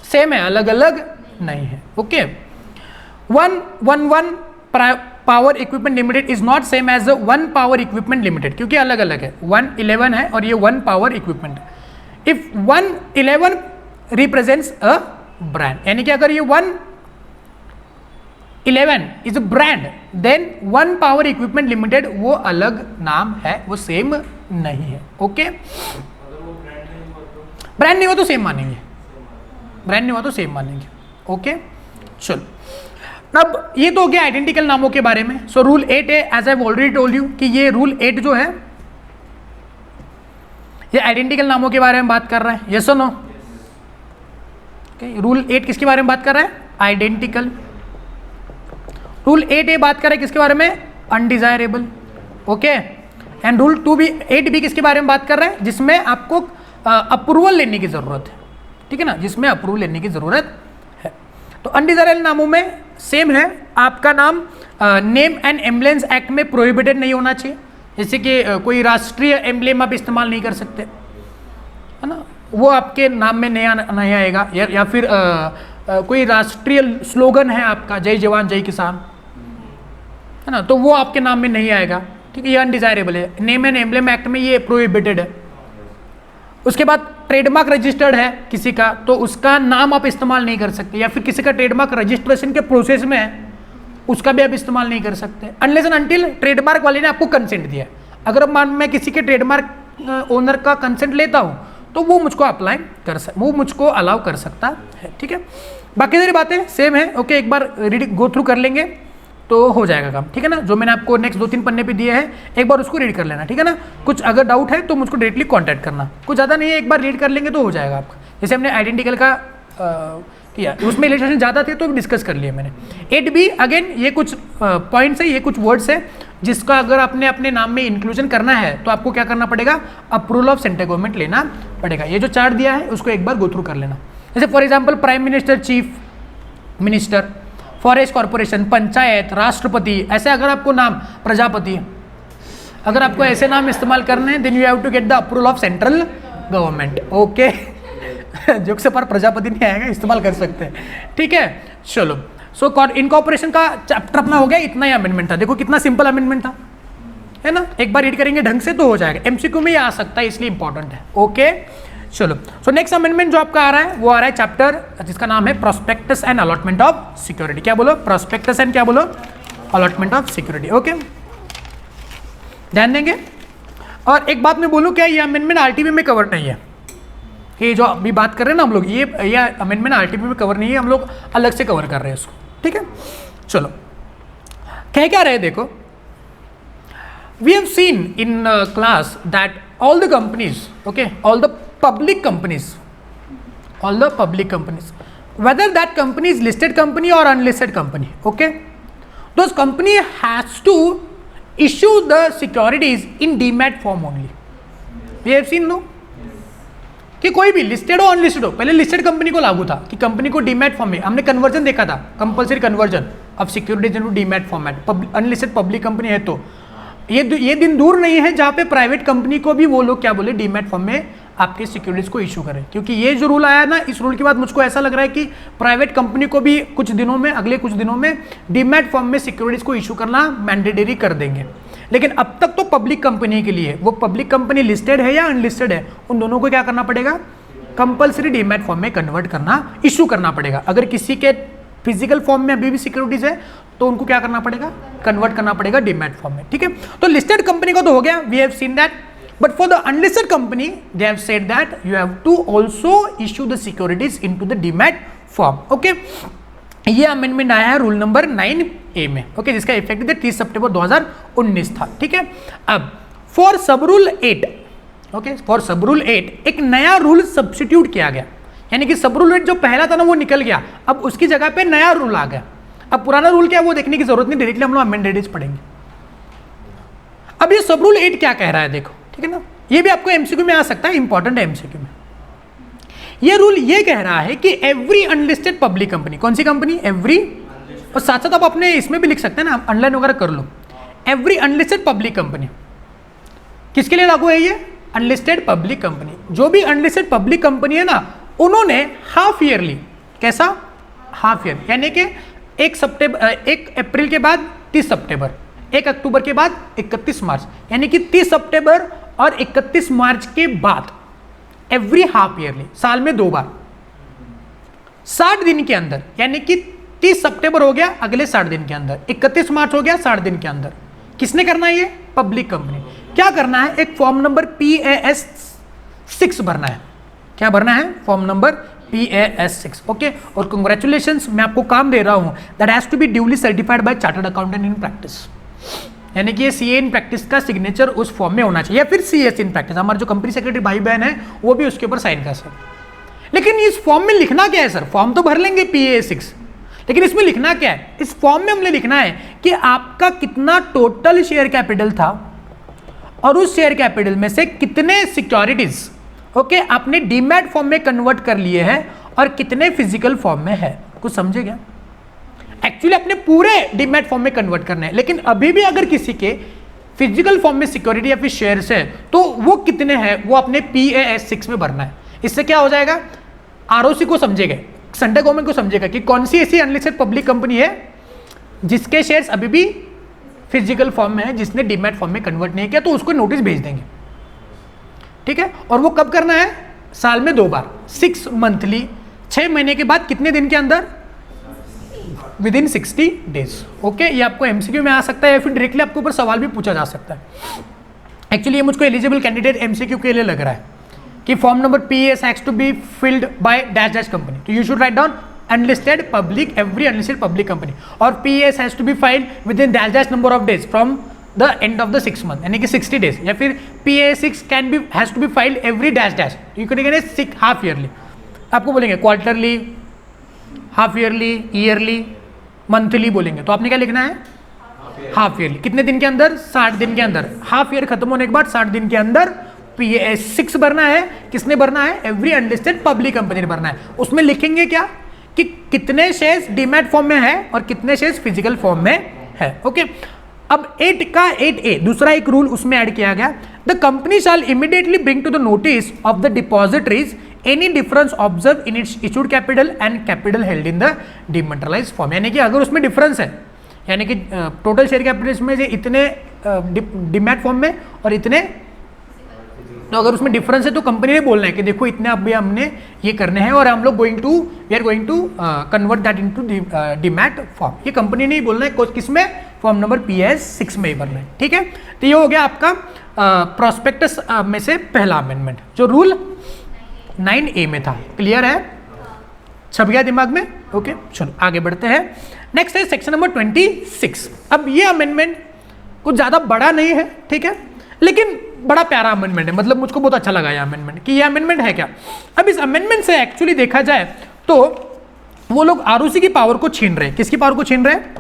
सेम है, अलग अलग नहीं है, okay. 1 power equipment limited is not same as 1 power equipment limited, क्योंकि अलग अलग है, 111 है और ये 1 पावर इक्विपमेंट है। इफ 111 रिप्रेजेंट्स अ ब्रांड, यानी कि अगर ये 111 is a brand then one power equipment limited वो अलग नाम है, वो सेम नहीं है। ओके, ब्रांड नहीं हुआ तो सेम मानेंगे, ब्रांड नहीं हुआ तो सेम मानेंगे। ओके चलो, अब ये तो हो गया आइडेंटिकल नामों के बारे में। सो रूल 8 है, as I already told you कि ये रूल 8 जो है ये आइडेंटिकल नामों के बारे में बात कर रहा है, यस और नो? रूल 8 किसके बारे में बात कर रहा है? आइडेंटिकल। रूल 8 ये बात कर रहा है किसके बारे में? अनडिजायरेबल। ओके, एंड रूल 8 भी किसके बारे में बात कर रहा है? जिसमें आपको अप्रूवल लेने की जरूरत है, ठीक है ना, जिसमें अप्रूवल लेने की जरूरत है। तो अनडिजायरेबल नामों में सेम है, आपका नाम नेम एंड एम्बलेंस एक्ट में प्रोहिबिटेड नहीं होना चाहिए, जैसे कि कोई राष्ट्रीय एम्बलेम आप इस्तेमाल नहीं कर सकते, है ना, वो आपके नाम में नहीं आएगा, या फिर कोई राष्ट्रीय स्लोगन है आपका जय जवान जय किसान, है ना, तो वो आपके नाम में नहीं आएगा, ठीक है, ये अनडिजायरेबल है। नेम एंड एम्बलेम एक्ट में ये प्रोहिबिटेड है। उसके बाद ट्रेडमार्क रजिस्टर्ड है किसी का, तो उसका नाम आप इस्तेमाल नहीं कर सकते, या फिर किसी का ट्रेडमार्क रजिस्ट्रेशन के प्रोसेस में है उसका भी आप इस्तेमाल नहीं कर सकते अनलेस एंड अनटिल ट्रेडमार्क वाले ने आपको कंसेंट दिया। अगर मैं किसी के ट्रेडमार्क ओनर का कंसेंट लेता हूँ तो वो मुझको अप्लाई वो मुझको अलाउ कर सकता है, ठीक है। बाकी सारी बातें सेम है। ओके, एक बार रीड गो थ्रू कर लेंगे तो हो जाएगा काम, ठीक है ना। जो मैंने आपको नेक्स्ट 2-3 पन्ने पे दिए हैं एक बार उसको रीड कर लेना, ठीक है ना। कुछ अगर डाउट है तो मुझको डायरेक्टली कांटेक्ट करना, कुछ ज़्यादा नहीं है, एक बार रीड कर लेंगे तो हो जाएगा आपका। जैसे हमने आइडेंटिकल का किया, उसमें इलस्ट्रेशन ज़्यादा थे तो डिस्कस कर लिए मैंने। 8B अगेन ये कुछ पॉइंट्स है, ये कुछ वर्ड्स है जिसका अगर आपने अपने नाम में इंक्लूजन करना है तो आपको क्या करना पड़ेगा? अप्रूवल ऑफ सेंट्रल गवर्नमेंट लेना पड़ेगा। ये जो चार्ट दिया है उसको एक बार गो थ्रू कर लेना। जैसे for example prime minister, chief minister, forest corporation, panchayat, राष्ट्रपति, ऐसे अगर आपको नाम, प्रजापति, अगर आपको ऐसे नाम इस्तेमाल करने हैं then you have to get the approval of central government. Okay, जो से पर प्रजापति नहीं आएगा, इस्तेमाल कर सकते हैं, ठीक है। चलो, सो इनकॉर्पोरेशन का चैप्टर अपना हो गया, इतना ही अमेंडमेंट था। देखो कितना सिंपल अमेंडमेंट था, है ना। एक बार रीड करेंगे ढंग से तो हो जाएगा, एमसीक्यू में ही आ सकता है इसलिए इंपॉर्टेंट है। ओके चलो, सो नेक्स्ट अमेंडमेंट जो आपका आ रहा है वो आ रहा है चैप्टर जिसका नाम है prospectus and allotment of security. क्या बोलो? प्रोस्पेक्टस एंड क्या बोलो? Allotment of security. ओके, ध्यान देंगे। और एक बात मैं बोलूँ, क्या ये अमेंडमेंट आरटीपी में कवर नहीं है? ये जो अभी बात कर रहे हैं ना हम लोग, ये अमेंडमेंट आरटीपी में कवर नहीं है, हम लोग अलग से कवर कर रहे हैं इसको, ठीक है। चलो, कह क्या रहे देखो, we have seen in class that all the companies, okay, all the public companies, whether that company is listed company or unlisted company, okay, those company has to issue the securities in demat form only. We have seen, no, कि कोई भी listed हो unlisted हो, पहले listed company को लागू था कि कंपनी को डीमैट फॉर्म में, हमने कन्वर्जन देखा था, compulsory conversion of securities into demat format. Unlisted public company है तो ये दिन दूर नहीं है जहां पे प्राइवेट कंपनी को भी वो लोग क्या बोले, डीमैट फॉर्म में आपके सिक्योरिटीज को इशू करें। क्योंकि ये जो रूल आया ना, इस रूल के बाद मुझको ऐसा लग रहा है कि प्राइवेट कंपनी को भी कुछ दिनों में, अगले कुछ दिनों में डीमैट फॉर्म में सिक्योरिटीज को इशू करना मैंडेटरी कर देंगे। लेकिन अब तक तो पब्लिक कंपनी के लिए, वो पब्लिक कंपनी लिस्टेड है या अनलिस्टेड है, उन दोनों को क्या करना पड़ेगा? कंपलसरी डीमैट फॉर्म में कन्वर्ट करना, इशू करना पड़ेगा। अगर किसी के फिजिकल फॉर्म में अभी भी सिक्योरिटीज है तो उनको क्या करना पड़ेगा? कन्वर्ट करना पड़ेगा डीमैट फॉर्म में, ठीक है। तो लिस्टेड कंपनी को तो हो गया, we have seen that, but for the unlisted company they have said that you have to also issue the securities into the demat form. Okay, ये अमेंडमेंट आया है रूल नंबर 9A में, okay, जिसका effect 30 सितंबर 2019 था, ठीक है। अब for सब रूल 8, ओके, फॉर सब रूल 8 एक नया रूल सब्स्टिट्यूट किया गया, यानी कि सब रूल 8 जो पहला था ना वो निकल गया, अब उसकी जगह पे नया रूल आ गया। अब पुराना रूल क्या है वो देखने की जरूरत नहीं, डायरेक्टली हम लोग अमेंडेड पढ़ेंगे। अब ये सब रूल 8 क्या कह रहा है देखो, ठीक है ना, ये भी आपको एमसीक्यू में आ सकता है, इंपॉर्टेंट है एमसीक्यू में। ये रूल ये कह रहा है कि एवरी अनलिस्टेड पब्लिक कंपनी, कौन सी कंपनी? एवरी, और साथ साथ आप अपने इसमें भी लिख सकते हैं ना, ऑनलाइन वगैरह कर लो, एवरी अनलिस्टेड पब्लिक कंपनी। किसके लिए लागू है ये? Unlisted public company. जो भी अनलिस्टेड पब्लिक कंपनी है ना, उन्होंने हाफ ईयरली, कैसा? हाफ ईयर, यानी कि 1 अप्रैल के बाद 30 सितंबर, 1 अक्टूबर के बाद 31 मार्च, यानी कि 30 सितंबर और 31 मार्च के बाद एवरी हाफ ईयरली, साल में 2 बार 60 दिन के अंदर, यानी कि 30 सितंबर हो गया अगले 60 दिन के अंदर, 31 मार्च हो गया 60 दिन के अंदर। किसने करना है? ये पब्लिक कंपनी। क्या करना है? एक फॉर्म नंबर PAS 6 भरना है। क्या भरना है? Form number PAS 6। ओके, और कंग्रेचुलेशंस, मैं आपको काम दे रहा हूं, that has to be duly certified by chartered accountant in practice. यानी कि ये CA इन प्रैक्टिस का सिग्नेचर उस फॉर्म में होना चाहिए, या फिर CS इन प्रैक्टिस, हमारे जो कंपनी सेक्रेटरी भाई बहन है वो भी उसके ऊपर साइन कर सकते। लेकिन इस फॉर्म में लिखना क्या है सर? फॉर्म तो भर लेंगे PAS 6, लेकिन इसमें लिखना क्या है? इस फॉर्म में हमने लिखना है कि आपका कितना टोटल शेयर कैपिटल था और उस शेयर कैपिटल में से कितने सिक्योरिटीज ओके आपने डीमैट फॉर्म में कन्वर्ट कर लिए हैं और कितने फिजिकल फॉर्म में है। कुछ समझे क्या? एक्चुअली अपने पूरे डीमैट फॉर्म में कन्वर्ट करना है, लेकिन अभी भी अगर किसी के फिजिकल फॉर्म में सिक्योरिटी या फिर शेयर्स है तो वो कितने हैं वो अपने PAS 6 में भरना है। इससे क्या हो जाएगा? ROC को समझेगा, सेंट्रल गवर्नमेंट को समझेगा कि कौन सी ऐसी अनलिस्टेड पब्लिक कंपनी है जिसके शेयर्स अभी भी फिजिकल फॉर्म में है, जिसने डीमैट फॉर्म में कन्वर्ट नहीं किया, तो उसको नोटिस भेज देंगे। ठीक है, और वो कब करना है? साल में 2 बार, 6 मंथली, 6 महीने के बाद कितने दिन के अंदर? With in 60 days. ओके, ये आपको MCQ में आ सकता है या फिर डायरेक्टली आपके ऊपर सवाल भी पूछा जा सकता है। एक्चुअली ये मुझको एलिजिबल कैंडिडेट MCQ के लिए लग रहा है कि form number PAS has to be filled by dash dash company, तो you should write down unlisted public, every unlisted public company, और PAS has to be filed within dash dash number of days from the end of the 6 month, यानी कि 60 days, या फिर PAS 6 can be has to be filed every dash dash, you can get 6 half yearly. आपको बोलेंगे quarterly, half yearly, yearly, monthly बोलेंगे, तो आपने क्या लिखना है? Half yearly. कितने दिन के अंदर? 60 दिन के अंदर। हाफ ईयर खत्म होने के बाद 60 दिन के अंदर PAS 6 भरना है। किसने भरना है? एवरी अनलिस्टेड पब्लिक कंपनी ने भरना है। उसमें लिखेंगे क्या कि कितने शेयर्स डीमैट फॉर्म में है और कितने शेयर्स फिजिकल फॉर्म में है। ओके, अब 8 का 8A दूसरा एक रूल उसमें ऐड किया गया, the company shall immediately bring to the notice of the depositories any difference observe in its issued capital and capital held in the demonetised form. यानी कि अगर उसमें डिफरेंस है, यानी कि टोटल शेयर कैपिटल में से इतने डीमैट फॉर्म में और इतने, तो अगर उसमें डिफरेंस है तो कंपनी ने बोलना है कि देखो इतने अभी हमने ये करने हैं और हम लोग we are going to convert that into demat form. ये कंपनी ने ही बोलना है, किसमें? फॉर्म नंबर PAS 6 में ही भरना है। ठीक है, तो ये हो गया आपका प्रोस्पेक्टस में से पहला अमेंडमेंट जो रूल 9A में था। क्लियर है? छप गया दिमाग में? ओके, चलो आगे बढ़ते हैं। नेक्स्ट है सेक्शन नंबर 26। अब ये अमेंडमेंट कुछ ज़्यादा बड़ा नहीं है, ठीक है, लेकिन बड़ा प्यारा अमेंडमेंट है, मतलब मुझको बहुत अच्छा लगा ये अमेंडमेंट कि ये अमेंडमेंट है क्या। अब इस अमेंडमेंट से एक्चुअली देखा जाए तो वो लोग ROC की पावर को छीन रहे हैं। किसकी पावर को छीन रहे हैं?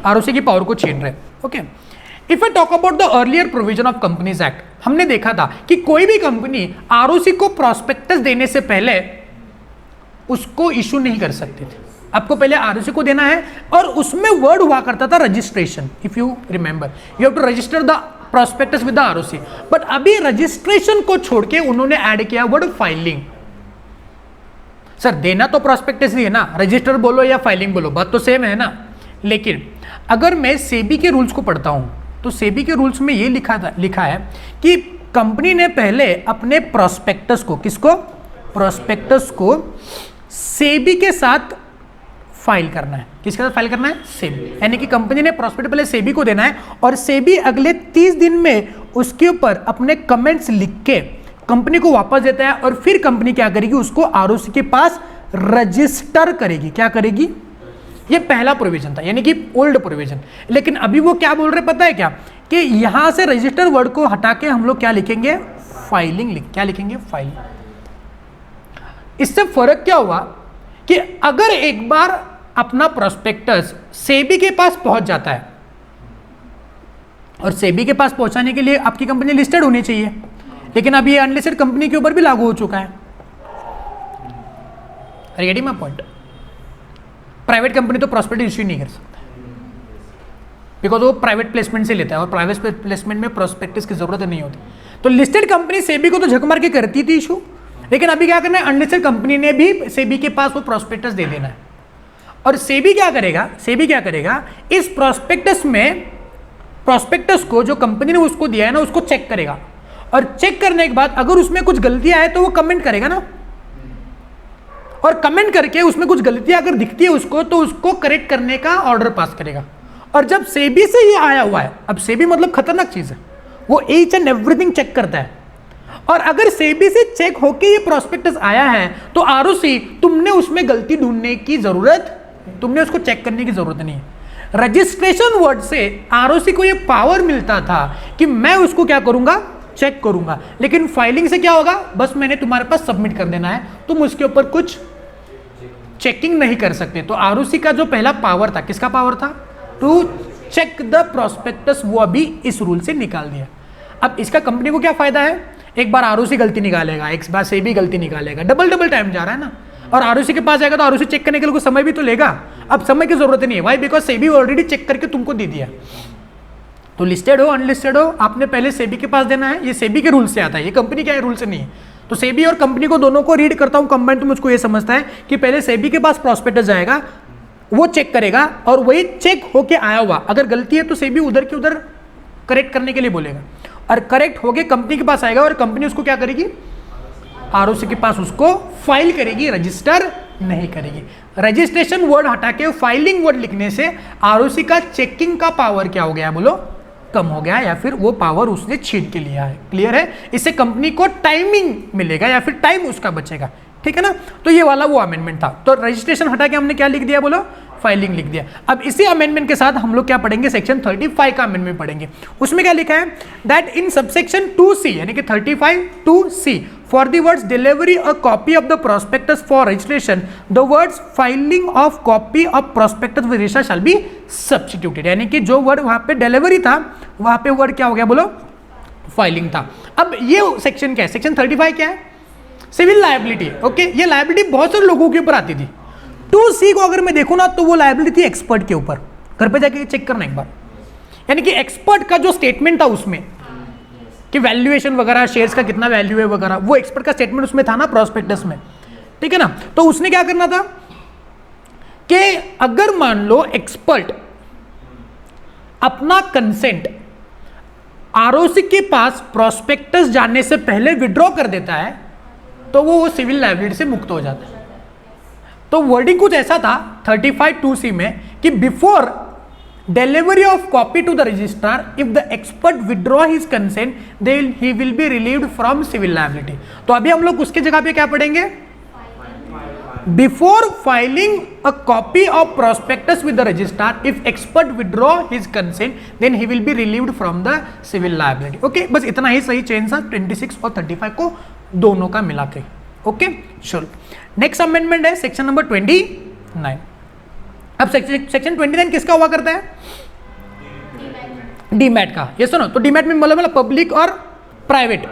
ROC की पावर को छीन रहे हैं। Okay, if I talk about the earlier provision of companies act, हमने देखा था कि कोई भी कंपनी ROC को प्रोस्पेक्टस देने से पहले उसको इशू नहीं कर सकती थी। आपको पहले ROC को देना है और उसमें वर्ड हुआ करता था registration. If you remember, you have to register the prospectus with the ROC, but अभी रजिस्ट्रेशन को छोड़ के उन्होंने ऐड किया वर्ड फाइलिंग। सर देना तो प्रोस्पेक्टस ही है ना, रजिस्टर बोलो या फाइलिंग बोलो, बात तो सेम है ना। लेकिन अगर मैं सेबी के रूल्स को पढ़ता हूं तो सेबी के रूल्स में ये लिखा है कि कंपनी ने पहले अपने प्रोस्पेक्टस को, किसको? प्रोस्पेक्टस को सेबी के साथ फाइल करना है। किसके साथ फाइल करना है? सेबी। यानी कि कंपनी ने प्रोस्पेक्टस पहले सेबी को देना है और सेबी अगले 30 दिन में उसके ऊपर अपने कमेंट्स लिख के कंपनी को वापस देता है और फिर कंपनी क्या करेगी? उसको ROC के पास रजिस्टर करेगी। क्या करेगी? ये पहला प्रोविजन था, यानी कि ओल्ड प्रोविजन। लेकिन अभी वो क्या बोल रहे पता है क्या? कि यहां से रजिस्टर वर्ड को हटा के हम लोग क्या लिखेंगे? फाइलिंग क्या लिखेंगे? फाइलिंग। इससे फर्क क्या हुआ कि अगर एक बार अपना प्रोस्पेक्टस सेबी के पास पहुंच जाता है, और सेबी के पास पहुंचाने के लिए आपकी कंपनी लिस्टेड होनी चाहिए, लेकिन अभी ये अनलिस्टेड कंपनी के ऊपर भी लागू हो चुका है। Getting my point? Private company तो प्रोस्पेक्टस इश्यू नहीं कर सकता बिकॉज वो प्राइवेट प्लेसमेंट से लेता है और प्राइवेट प्लेसमेंट में प्रोस्पेक्टस की जरूरत नहीं होती। तो लिस्टेड कंपनी सेबी को तो झक मार के करती थी इशू, लेकिन अभी क्या करना है? अनलिस्टेड कंपनी ने भी सेबी के पास वो प्रोस्पेक्टस दे देना है। और सेबी क्या करेगा? इस प्रोस्पेक्टस में, प्रोस्पेक्टस को जो कंपनी ने उसको दिया है ना, उसको चेक करेगा और चेक करने के बाद अगर उसमें कुछ गलतियां है तो वो कमेंट करेगा ना, और कमेंट करके उसमें कुछ गलतियां अगर दिखती है उसको तो उसको करेक्ट करने का ऑर्डर पास करेगा। और जब सेबी से ये आया हुआ है, अब सेबी मतलब खतरनाक चीज है, वो ईच एंड एवरीथिंग चेक करता है, और अगर सेबी से चेक होके ये प्रोस्पेक्टस आया है तो आरओसी तुमने उसमें गलती ढूंढने की जरूरत, तुमने उसको चेक करने की जरूरत नहीं है। रजिस्ट्रेशन वर्ड से आरओसी को ये पावर मिलता था कि मैं उसको क्या करूंगा, चेक करूंगा, लेकिन फाइलिंग से क्या होगा, बस मैंने तुम्हारे पास सबमिट कर देना है, तुम उसके ऊपर कुछ चेकिंग नहीं कर सकते। तो आरओसी का जो पहला पावर था, किसका पावर था, टू चेक द प्रोस्पेक्टस, वो अभी इस रूल से निकाल दिया। अब इसका कंपनी को क्या फायदा है, एक बार आरओसी गलती निकालेगा, एक बार सेबी गलती निकालेगा, डबल टाइम जा रहा है ना, और आरओसी के पास जाएगा तो आरओसी चेक करने के लिए कुछ समय भी तो लेगा। अब समय की जरूरत नहीं है, why, because SEBI already check करके तुमको दे दिया। तो लिस्टेड हो अनलिस्टेड हो, आपने पहले सेबी के पास देना है, ये सेबी के रूल से आता है, ये कंपनी के रूल से नहीं है। तो सेबी और कंपनी को दोनों को रीड करता हूं कंबाइन, तो मुझको ये समझता है कि पहले सेबी के पास प्रॉस्पेक्टस जाएगा, वो चेक करेगा, और वही चेक होके आया हुआ अगर गलती है तो सेबी उधर की उधर करेक्ट करने के लिए बोलेगा, और करेक्ट होके कंपनी के पास आएगा, और कंपनी उसको क्या करेगी, आरओसी के पास उसको फाइल करेगी, रजिस्टर नहीं करेगी। रजिस्ट्रेशन वर्ड हटा के फाइलिंग वर्ड लिखने से आरओसी का चेकिंग का पावर क्या हो गया, बोलो, कम हो गया, या फिर वो पावर उसने छीन के लिया है। क्लियर है, इससे कंपनी को टाइमिंग मिलेगा या फिर टाइम उसका बचेगा, ठीक है ना। तो ये वाला वो अमेंडमेंट था। तो रजिस्ट्रेशन हटा के हमने क्या लिख दिया, बोलो, फाइलिंग लिख दिया। अब इसी अमेंडमेंट के साथ हम लोग क्या पढ़ेंगे, सेक्शन 35 का अमेंडमेंट पढ़ेंगे। उसमें क्या लिखा है, दैट इन सबसेक्शन 2C यानी कि 35 2C for the words delivery a copy of the prospectus for registration the words filing of copy of prospectus with register shall be substituted, यानी कि जो वर्ड वहां पे डिलीवरी था वहां पे वर्ड क्या हो गया, बोलो, फाइलिंग था। अब ये सेक्शन क्या है, सेक्शन 35 क्या है, सिविल लायबिलिटी। ओके, ये लायबिलिटी बहुत सारे लोगों के ऊपर आती थी। 2C को अगर मैं देखूं ना तो वो लायबिलिटी थी एक्सपर्ट के ऊपर, घर पे जाके चेक करना एक बार, यानी कि एक्सपर्ट का जो स्टेटमेंट था उसमें कि वैल्यूएशन वगैरह, शेयर्स का कितना वैल्यू है वगैरह, वो एक्सपर्ट का स्टेटमेंट उसमें था ना प्रोस्पेक्टस में, ठीक है ना। तो उसने क्या करना था कि अगर मान लो एक्सपर्ट अपना कंसेंट आरओसी के पास प्रोस्पेक्टस जाने से पहले विड्रॉ कर देता है तो वो सिविल लायबिलिटी से मुक्त हो जाता है। तो वर्डिंग कुछ ऐसा था 35 2C में कि before delivery of copy to the registrar if the expert withdraw his consent then he will be relieved from civil liability. तो अभी हम लोग उसके जगह पे क्या पढ़ेंगे, before filing a copy of prospectus with the registrar if expert withdraw his consent then he will be relieved from the civil liability. Okay, बस इतना ही सही चेंज था 26 और 35 को दोनों का मिला के। ओके, चलो नेक्स्ट अमेंडमेंट है सेक्शन नंबर 29। अब सेक्शन 29 किसका हुआ करता है, डीमैट का। ये सुनो, तो डीमैट में मतलब पब्लिक और प्राइवेट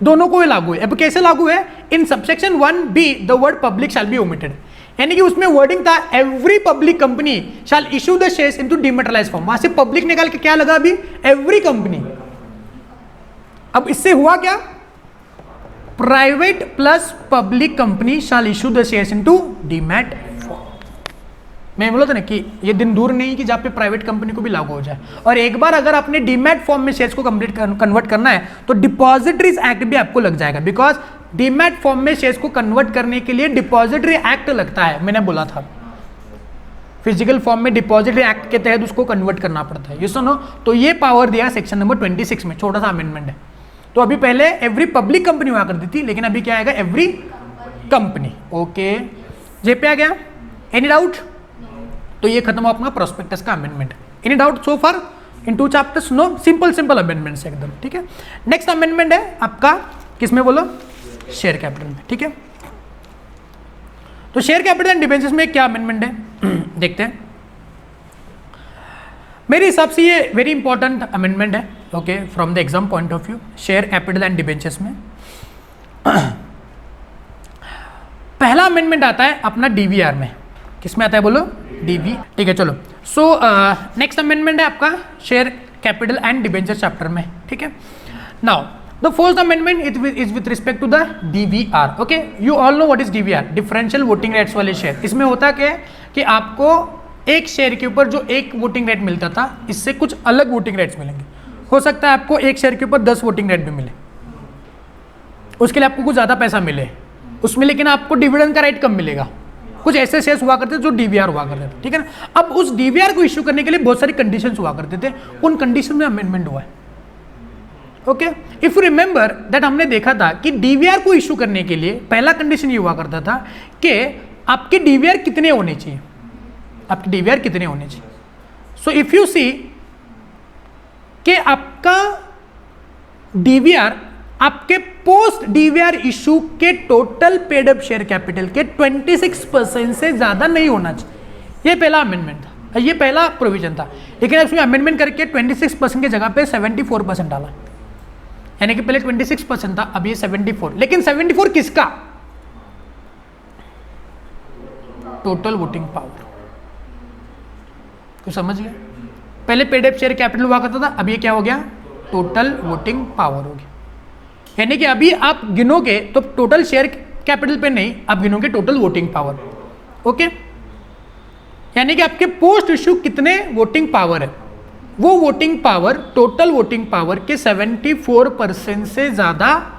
दोनों को लागू है। अब कैसे लागू है, in subsection 1B the word public shall be omitted, यानी कि उसमें वर्डिंग था every public company shall issue the shares into dematerialised form, वहां से पब्लिक निकाल के क्या लगा अभी, एवरी कंपनी। अब इससे हुआ क्या, private plus public company shall issue the shares into demat form. मैं बोला था ना कि ये दिन दूर नहीं कि जहाँ पे प्राइवेट कंपनी को भी लागू हो जाए। और एक बार अगर आपने डीमैट फॉर्म में शेयर्स को कन्वर्ट करना है तो डिपॉजिटरीज एक्ट भी आपको लग जाएगा, बिकॉज डीमैट फॉर्म में शेयर्स को कन्वर्ट करने के लिए डिपॉजिटरी एक्ट लगता है। मैंने बोला था फिजिकल फॉर्म में डिपॉजिटरी एक्ट के तहत उसको कन्वर्ट करना पड़ता है, ये सुनो। तो ये पावर दिया सेक्शन नंबर 26 में, छोटा सा अमेंडमेंट है। तो अभी पहले एवरी पब्लिक कंपनी हुआ करती थी, लेकिन अभी क्या आएगा, एवरी कंपनी। ओके, जे पे आ गया, एनी डाउट। तो ये खत्म हुआ अपना प्रोस्पेक्टस का अमेंडमेंट। एनी डाउट सो फार इन 2 चैप्टर्स? नो, सिंपल अमेंडमेंट्स एकदम, ठीक है। नेक्स्ट अमेंडमेंट है आपका किसमें, बोलो, शेयर कैपिटल में, ठीक है। तो शेयर कैपिटल एंड डिबेंचर्स में क्या अमेंडमेंट है देखते हैं। मेरे हिसाब से ये वेरी इंपॉर्टेंट अमेंडमेंट है, okay, from the exam point of view. Share capital and debentures में पहला अमेंडमेंट आता है अपना डीवीआर में। किसमें आता है, बोलो, डीवी, ठीक है। चलो, सो नेक्स्ट अमेंडमेंट है आपका share capital and debenture chapter में, ठीक है। Now the fourth amendment is with respect to the DVR. Okay, you all know what is DVR, differential voting rights वाले शेयर। इसमें होता क्या है कि आपको एक शेयर के ऊपर जो एक वोटिंग राइट मिलता था, इससे कुछ अलग वोटिंग राइट्स मिलेंगे। हो सकता है आपको एक शेयर के ऊपर 10 वोटिंग राइट भी मिले, उसके लिए आपको कुछ ज़्यादा पैसा मिले उसमें, लेकिन आपको डिविडेंड का राइट कम मिलेगा। कुछ ऐसे शेयर्स हुआ करते थे जो डीवीआर हुआ करते थे, ठीक है ना। अब उस डीवीआर को इश्यू करने के लिए बहुत सारी कंडीशंस हुआ करते थे, उन कंडीशन में अमेंडमेंट हुआ है। Okay, if you remember that हमने देखा था कि डीवीआर को इश्यू करने के लिए पहला कंडीशन ये हुआ करता था कि आपके डीवीआर कितने होने चाहिए, आपके डीवीआर कितने होने चाहिए। सो इफ यू सी कि आपका डीवीआर आपके पोस्ट डीवीआर इशू के total paid up share capital के 26% से ज्यादा नहीं होना चाहिए। ये पहला अमेंडमेंट था, ये पहला प्रोविजन था, लेकिन इसमें अमेंडमेंट करके 26% की जगह पे 74% डाला, यानी कि पहले 26% था, अब ये 74। लेकिन 74 किसका? Total voting power. तो समझ गए, पहले पेड अप शेयर कैपिटल हुआ करता था, अब ये क्या हो गया? टोटल वोटिंग पावर हो गया। यानी कि अभी आप गिनोगे तो टोटल शेयर कैपिटल पे नहीं, आप गिनोगे टोटल वोटिंग पावर। ओके, यानी कि आपके पोस्ट इश्यू कितने वोटिंग पावर है, वो voting power total voting power के 74% से ज्यादा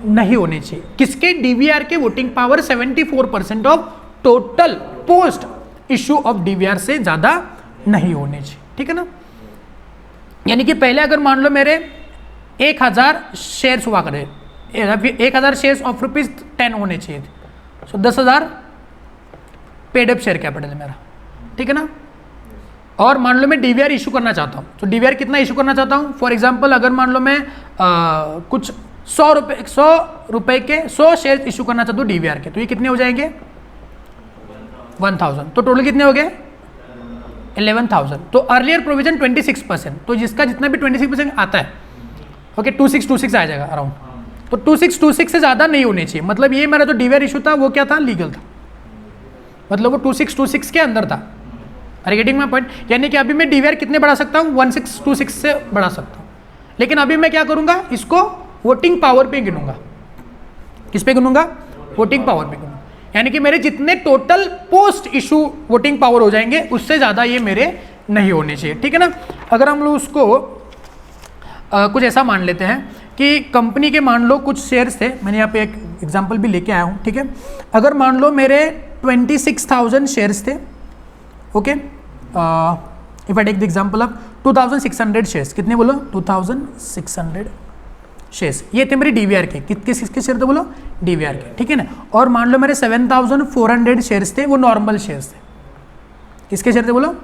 नहीं होने चाहिए। किसके? डीवीआर के voting power 74% of total post issue of DVR से ज्यादा नहीं होने चाहिए, ठीक है ना। यानी कि पहले अगर मान लो मेरे 1000 शेयर्स हुआ करे, 1000 शेयर्स ऑफ ₹10 होने चाहिए थे, सो 10,000 पेड अप शेयर कैपिटल है मेरा, ठीक है ना। और मान लो मैं डीवीआर इशू करना चाहता हूँ, तो डीवीआर कितना इशू करना चाहता हूँ? फॉर एग्जांपल अगर मान लो मैं कुछ 100 रुपए के 100 शेयर इशू करना चाहता हूँ डीवीआर के, तो ये कितने हो जाएंगे? 1000। तो टोटल कितने हो गए? 11,000। तो अर्लियर प्रोविजन 26%, तो जिसका जितना भी 26% आता है, ओके 2626 आ जाएगा अराउंड, तो 2626 से ज़्यादा नहीं होने चाहिए। मतलब ये मेरा जो डीवीआर इशू था वो क्या था? लीगल था, मतलब वो 2626 के अंदर था। Are getting my point? यानी कि अभी मैं डीवीआर कितने बढ़ा सकता हूँ? 1626 से बढ़ा सकता हूँ, लेकिन अभी मैं क्या करूँगा? इसको वोटिंग पावर पे गिनूंगा। किस पे गिनूंगा? वोटिंग पावर पे गिनूंगा। यानी कि मेरे जितने total post issue voting power हो जाएंगे उससे ज़्यादा ये मेरे नहीं होने चाहिए, ठीक है ना। अगर हम लोग उसको कुछ ऐसा मान लेते हैं कि कंपनी के मान लो कुछ शेयर्स थे, मैंने यहाँ पे एक एग्जांपल भी लेके आया हूँ, ठीक है। अगर मान लो मेरे 26,000 शेयर्स थे, okay, if I take the example of 2600 shares, कितने बोलो? 2600 शेयर्स, ये थे मेरे डीवीआर के। किसके शेयर थे बोलो? डीवीआर के, ठीक है ना। और मान लो मेरे 7400 शेयर्स थे, वो नॉर्मल शेयर्स थे। किसके शेयर थे बोलो?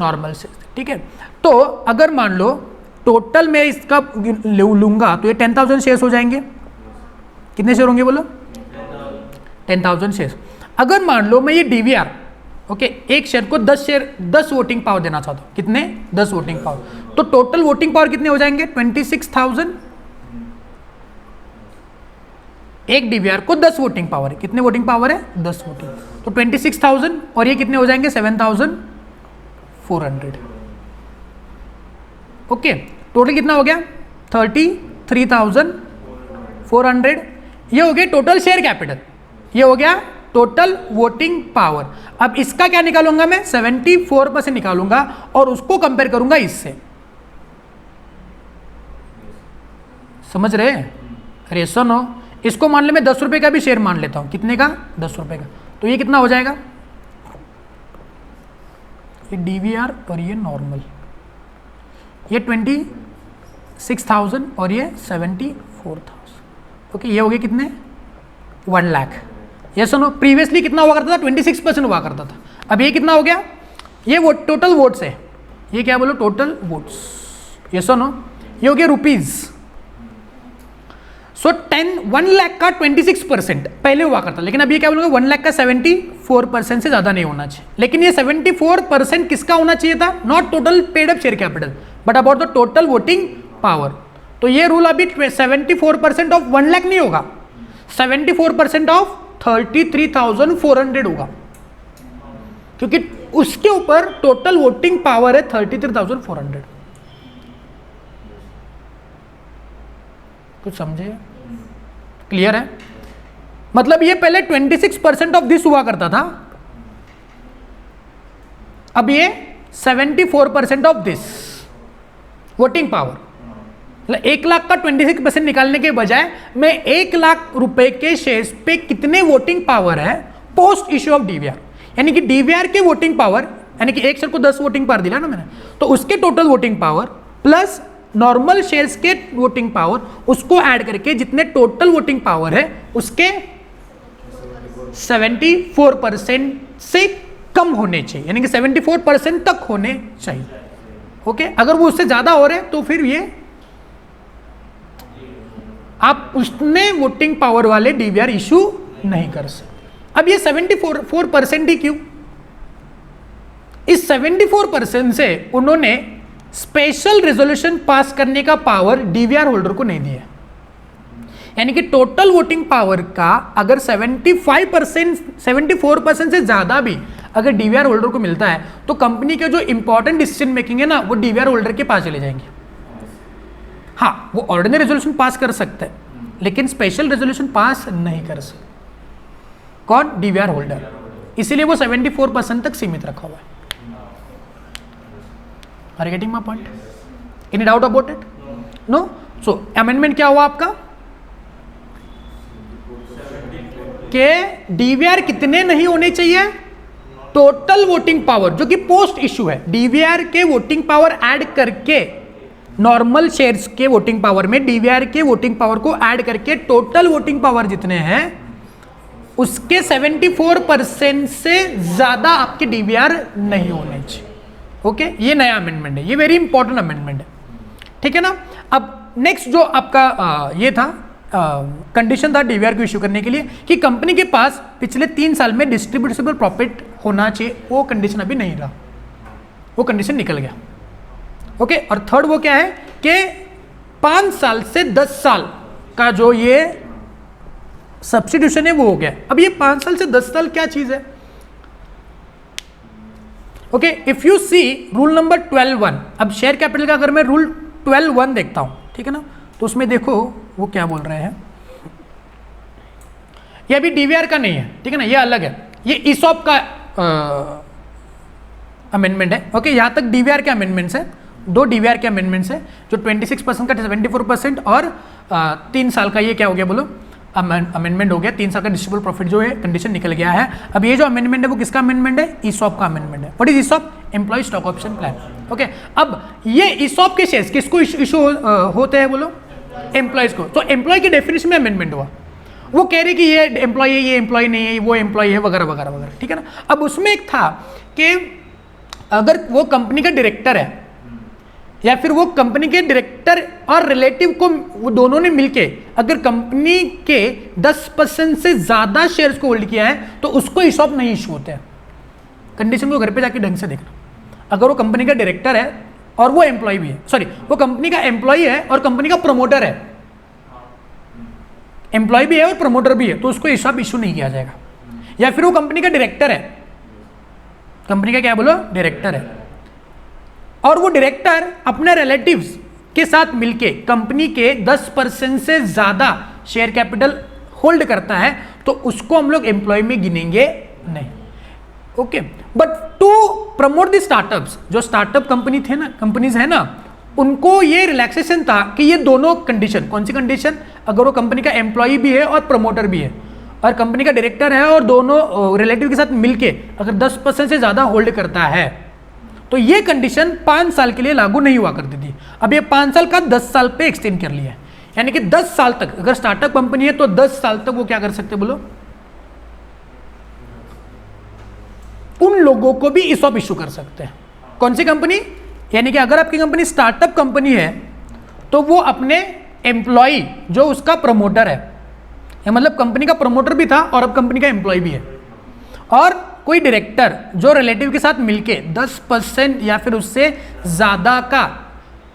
नॉर्मल शेयर्स थे, ठीक है। तो अगर मान लो टोटल मैं इसका लूंगा तो ये 10,000 शेयर्स हो जाएंगे। कितने शेयर होंगे बोलो? 10,000 शेयर्स। अगर मान लो मैं ये डीवीआर, ओके, एक शेयर को 10 वोटिंग पावर देना चाहता हूँ, कितने? 10 वोटिंग पावर, तो टोटल वोटिंग पावर कितने हो जाएंगे? 26,000। एक डीवीआर को 10 वोटिंग पावर है, कितने वोटिंग पावर है? 10 वोटिंग, तो 26,000 और ये कितने हो जाएंगे? 7,400। ओके, टोटल कितना हो गया? 33,400। ये हो गया टोटल शेयर कैपिटल, ये हो गया टोटल वोटिंग पावर। अब इसका क्या निकालूंगा मैं? 74% निकालूंगा और उसको कंपेयर करूंगा इससे। समझ रहे? अरे सुनो, इसको मान ले मैं 10 रुपए का भी शेयर मान लेता हूं। कितने का? 10 रुपए का। तो ये कितना हो जाएगा? ये डीवीआर और ये नॉर्मल, ये 26,000 और ये 74,000। ओके, ये हो गए कितने? 1 लाख। ये सुनो, प्रीवियसली कितना हुआ करता था? 26% हुआ करता था। अब ये कितना हो गया? ये वो टोटल वोट्स है, ये क्या बोलो? Total votes. ये सुनो, ये हो गया रुपीज। सो 1 लाख का 26% पहले हुआ करता, लेकिन अब ये क्या बोलूंगा? 1 लाख का 74% से ज्यादा नहीं होना चाहिए। लेकिन ये 74% किसका होना चाहिए था? Not total paid up share capital but about the total voting power. तो ये रूल अभी 74% ऑफ 1 लाख नहीं होगा, 74% ऑफ 33,400 होगा, क्योंकि उसके ऊपर टोटल वोटिंग पावर है 33,400। कुछ समझे? क्लियर है? मतलब ये पहले 26% ऑफ दिस हुआ करता था, अब ये 74% ऑफ दिस वोटिंग पावर। मतलब 1 लाख का 26% निकालने के बजाय मैं 1 लाख रुपए के शेयर्स पे कितने वोटिंग पावर है पोस्ट इश्यू ऑफ डीवीआर, यानी कि डीवीआर के वोटिंग पावर, यानी कि एक शेयर को 10 वोटिंग पावर दिला ना मैंने, तो उसके total voting power plus normal shares के वोटिंग पावर, उसको ऐड करके जितने टोटल वोटिंग पावर है उसके 74% से कम होने चाहिए, यानी कि 74% तक होने चाहिए। ओके, अगर वो उससे ज्यादा हो रहे तो फिर ये आप उसने वोटिंग पावर वाले डीवीआर इशू नहीं कर सकते। अब ये 74% ही क्यों? इस 74% से उन्होंने स्पेशल रेजोल्यूशन पास करने का पावर डीवीआर होल्डर को नहीं दिया, यानी कि टोटल वोटिंग पावर का अगर 74% से ज्यादा भी अगर डीवीआर होल्डर को मिलता है तो कंपनी के जो इंपॉर्टेंट डिसीजन मेकिंग है ना वो डीवीआर होल्डर के पास चले जाएंगे। हाँ, वो ऑर्डिनरी रेजोल्यूशन पास कर सकते हैं लेकिन स्पेशल रेजोल्यूशन पास नहीं कर सकते। कौन? DVR holder. इसीलिए वो 74% तक सीमित रखा हुआ है। Are you getting my point? Any doubt about it? No? So amendment क्या हुआ आपका कि डीवीआर कितने नहीं होने चाहिए? टोटल वोटिंग पावर जो कि पोस्ट इशू है, डीवीआर के वोटिंग पावर ऐड करके नॉर्मल शेयर्स के वोटिंग पावर में डीवीआर के वोटिंग पावर को ऐड करके टोटल वोटिंग पावर जितने हैं उसके 74% से ज्यादा आपके डीवीआर नहीं होने चाहिए। ओके, ये नया अमेंडमेंट है, ये वेरी इंपॉर्टेंट अमेंडमेंट है, ठीक है ना। अब नेक्स्ट जो आपका ये था कंडीशन था डीवीआर को इश्यू करने के लिए कि कंपनी के पास पिछले 3 साल में डिस्ट्रीब्यूटेबल प्रॉफिट होना चाहिए, वो कंडीशन अभी नहीं रहा, वो कंडीशन निकल गया। ओके, और थर्ड वो क्या है कि 5 साल से 10 साल का जो ये सब्स्टिट्यूशन है वो हो गया। अब ये 5 साल से 10 साल क्या चीज है? Okay, if you see rule number 12(1), अब शेयर कैपिटल का अगर मैं रूल 12(1) देखता हूं, ठीक है ना, तो उसमें देखो वो क्या बोल रहे हैं। ये अभी डीवीआर का नहीं है, ठीक है ना, ये अलग है, ये ईसॉप का अमेंडमेंट है। ओके, यहां तक डीवीआर के अमेंडमेंट्स है, 2 डीवीआर के अमेंडमेंट्स है, जो 26% का 74% और 3 साल का ये क्या हो गया बोलो अमेंडमेंट हो गया। 3 साल का डिस्ट्रीब्यूटेबल प्रॉफिट जो है कंडीशन निकल गया है। अब ये जो अमेंडमेंट है वो किसका अमेंडमेंट है? ईसॉप का अमेंडमेंट है। What is ESOP? Employee stock option plan. Okay, अब ये ईसॉप के शेयर्स किसको इशू होते हैं बोलो? एम्प्लॉयज को। तो एम्प्लॉय की डेफिनेशन में अमेंडमेंट हुआ, वो कह रहे कि ये एम्प्लॉय है, ये एम्प्लॉय नहीं है, वो एम्प्लॉय है, वगैरह वगैरह वगैरह, ठीक है ना। अब उसमें एक था कि अगर वो कंपनी का डायरेक्टर है या फिर वो कंपनी के डायरेक्टर और रिलेटिव को वो दोनों ने मिलके अगर कंपनी के 10% से ज्यादा शेयर्स को होल्ड किया है तो उसको ईसॉप नहीं इशू होते हैं। कंडीशन को घर पे जाके ढंग से देखना। अगर वो कंपनी का डायरेक्टर है और वो एम्प्लॉय भी है, सॉरी वो कंपनी का एम्प्लॉय है और कंपनी का प्रमोटर है, एम्प्लॉय भी है और प्रमोटर भी है, तो उसको ईसॉप इशू नहीं किया जाएगा। या फिर वो कंपनी का डायरेक्टर है, कंपनी का क्या बोलो? डायरेक्टर है, और वो डायरेक्टर अपने रिलेटिव्स के साथ मिलके कंपनी के 10% से ज्यादा शेयर कैपिटल होल्ड करता है तो उसको हम लोग एम्प्लॉय में गिनेंगे नहीं। Okay, but to promote the startups, जो स्टार्टअप कंपनी थे ना, कंपनीज है ना, उनको ये रिलैक्सेशन था कि ये दोनों कंडीशन, कौन सी कंडीशन? अगर वो कंपनी का एम्प्लॉय भी है और प्रमोटर भी है और कंपनी का डायरेक्टर है और दोनों रिलेटिव के साथ मिलके अगर 10% से ज्यादा होल्ड करता है तो ये कंडीशन 5 साल के लिए लागू नहीं हुआ करती थी। अब ये 5 साल का 10 साल पे एक्सटेंड कर लिया है, यानी कि 10 साल तक अगर स्टार्टअप कंपनी है तो 10 साल तक वो क्या कर सकते बोलो? उन लोगों को भी ईसॉप इशू कर सकते हैं। कौन सी कंपनी? यानी कि अगर आपकी कंपनी स्टार्टअप कंपनी है तो वो अपने एम्प्लॉय जो उसका प्रमोटर है, या मतलब कंपनी का प्रमोटर भी था और अब कंपनी का एम्प्लॉय भी है, और कोई डायरेक्टर जो रिलेटिव के साथ मिलके 10% या फिर उससे ज्यादा का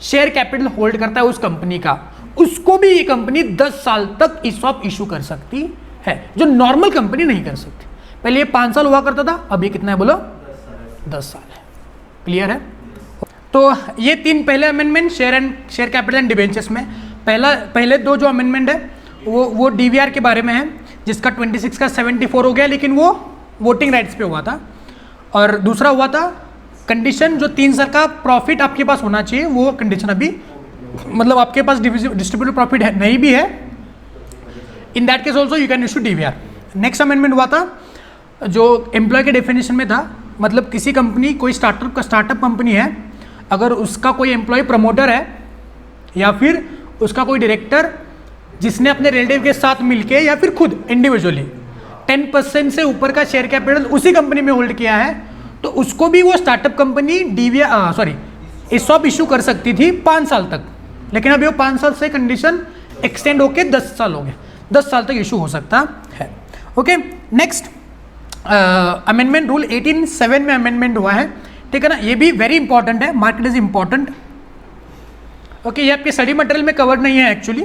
शेयर कैपिटल होल्ड करता है उस कंपनी का, उसको भी ये कंपनी 10 साल तक ईसॉप इशू कर सकती है, जो नॉर्मल कंपनी नहीं कर सकती। पहले ये 5 साल हुआ करता था, अब ये कितना है बोलो? 10 साल है। क्लियर है? तो ये 3 पहले amendment share capital and debentures में, पहले 2 जो अमेंडमेंट है वो डीवीआर के बारे में है, जिसका 26 का 74 हो गया, लेकिन वो वोटिंग राइट्स पे हुआ था। और दूसरा हुआ था कंडीशन जो 3 साल का प्रॉफिट आपके पास होना चाहिए, वो कंडीशन अभी मतलब आपके पास डिस्ट्रीब्यूटेड प्रॉफिट है नहीं भी है, in that case also you can issue DVR. Next amendment हुआ था जो एम्प्लॉय के डेफिनेशन में था, मतलब किसी कंपनी, कोई स्टार्टअप कंपनी है, अगर उसका कोई एम्प्लॉय प्रमोटर है या फिर उसका कोई डायरेक्टर जिसने अपने रिलेटिव के साथ मिलके या फिर खुद इंडिविजुअली 10% से ऊपर का शेयर कैपिटल उसी कंपनी में होल्ड किया है, तो उसको भी वो स्टार्टअप कंपनी ESOP इशू कर सकती थी 5 साल तक, लेकिन अभी वो 5 साल से कंडीशन एक्सटेंड होके 10 साल हो गए, 10 साल तक इशू हो सकता है। ओके, नेक्स्ट अमेंडमेंट रूल 18(7) में अमेंडमेंट हुआ है, ठीक है ना, ये भी वेरी इंपॉर्टेंट है, मार्केट इज इंपॉर्टेंट। ओके, ये आपके स्टडी मटेरियल में कवर नहीं है एक्चुअली।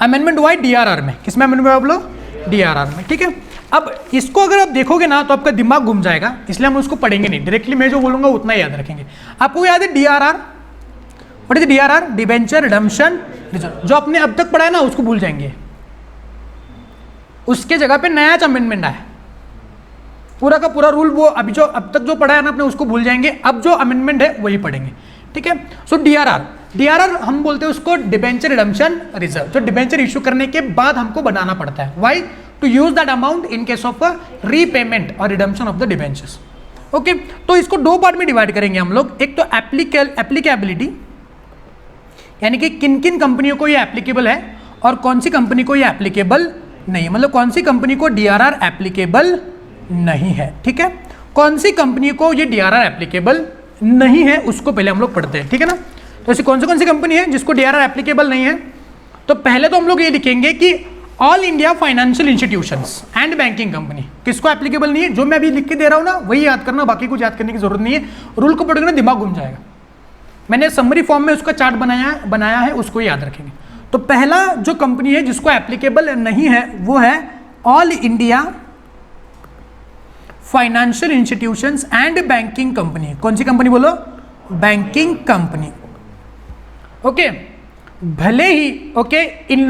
अमेंडमेंट हुआ है DRR में, किसमें अमेंडमेंट हुआ आप लोग? DRR में, ठीक है। अब इसको अगर आप देखोगे ना तो आपका दिमाग घूम जाएगा, इसलिए हम उसको पढ़ेंगे नहीं, डायरेक्टली मैं जो बोलूंगा उतना ही याद रखेंगे। आपको याद है DRR? What is DRR? Debenture redemption reserve. जो आपने अब तक पढ़ा है ना उसको भूल जाएंगे, उसके जगह पे नया अमेंडमेंट आया, पूरा का पूरा रूल वो अभी जो अब तक जो पढ़ा है ना आपने उसको भूल जाएंगे, अब जो अमेंडमेंट है वही पढ़ेंगे, ठीक है। सो DRR हम बोलते हैं उसको डिबेंचर रिडम्पशन रिजर्व, जो डिबेंचर इशू करने के बाद हमको बनाना पड़ता है। Why? To use that amount in case of repayment और redemption of the debentures. Okay, तो इसको दो पार्ट में डिवाइड करेंगे हम लोग। एक तो एप्लीकेबिलिटी, यानी कि किन किन कंपनियों को ये एप्लीकेबल है और कौन सी कंपनी को ये एप्लीकेबल नहीं, मतलब कौन सी कंपनी को DRR एप्लीकेबल नहीं है, ठीक है। कौन सी कंपनी को ये DRR एप्लीकेबल नहीं है उसको पहले हम लोग पढ़ते हैं, ठीक है ना। तो ऐसी कौन सी कंपनी है जिसको DRR एप्लीकेबल नहीं है? तो पहले तो हम लोग ये लिखेंगे कि all India financial institutions and banking company किसको एप्लीकेबल नहीं है। जो मैं अभी लिख के दे रहा हूँ ना वही याद करना, बाकी कुछ याद करने की जरूरत नहीं है। रूल को पढ़ोगे ना दिमाग घूम जाएगा, मैंने समरी फॉर्म में उसका चार्ट बनाया है, उसको याद रखेंगे। तो पहला जो कंपनी है जिसको एप्लीकेबल नहीं है वो है all India financial institutions and banking company. कौन सी कंपनी बोलो? Banking company. ओके, भले ही ओके इन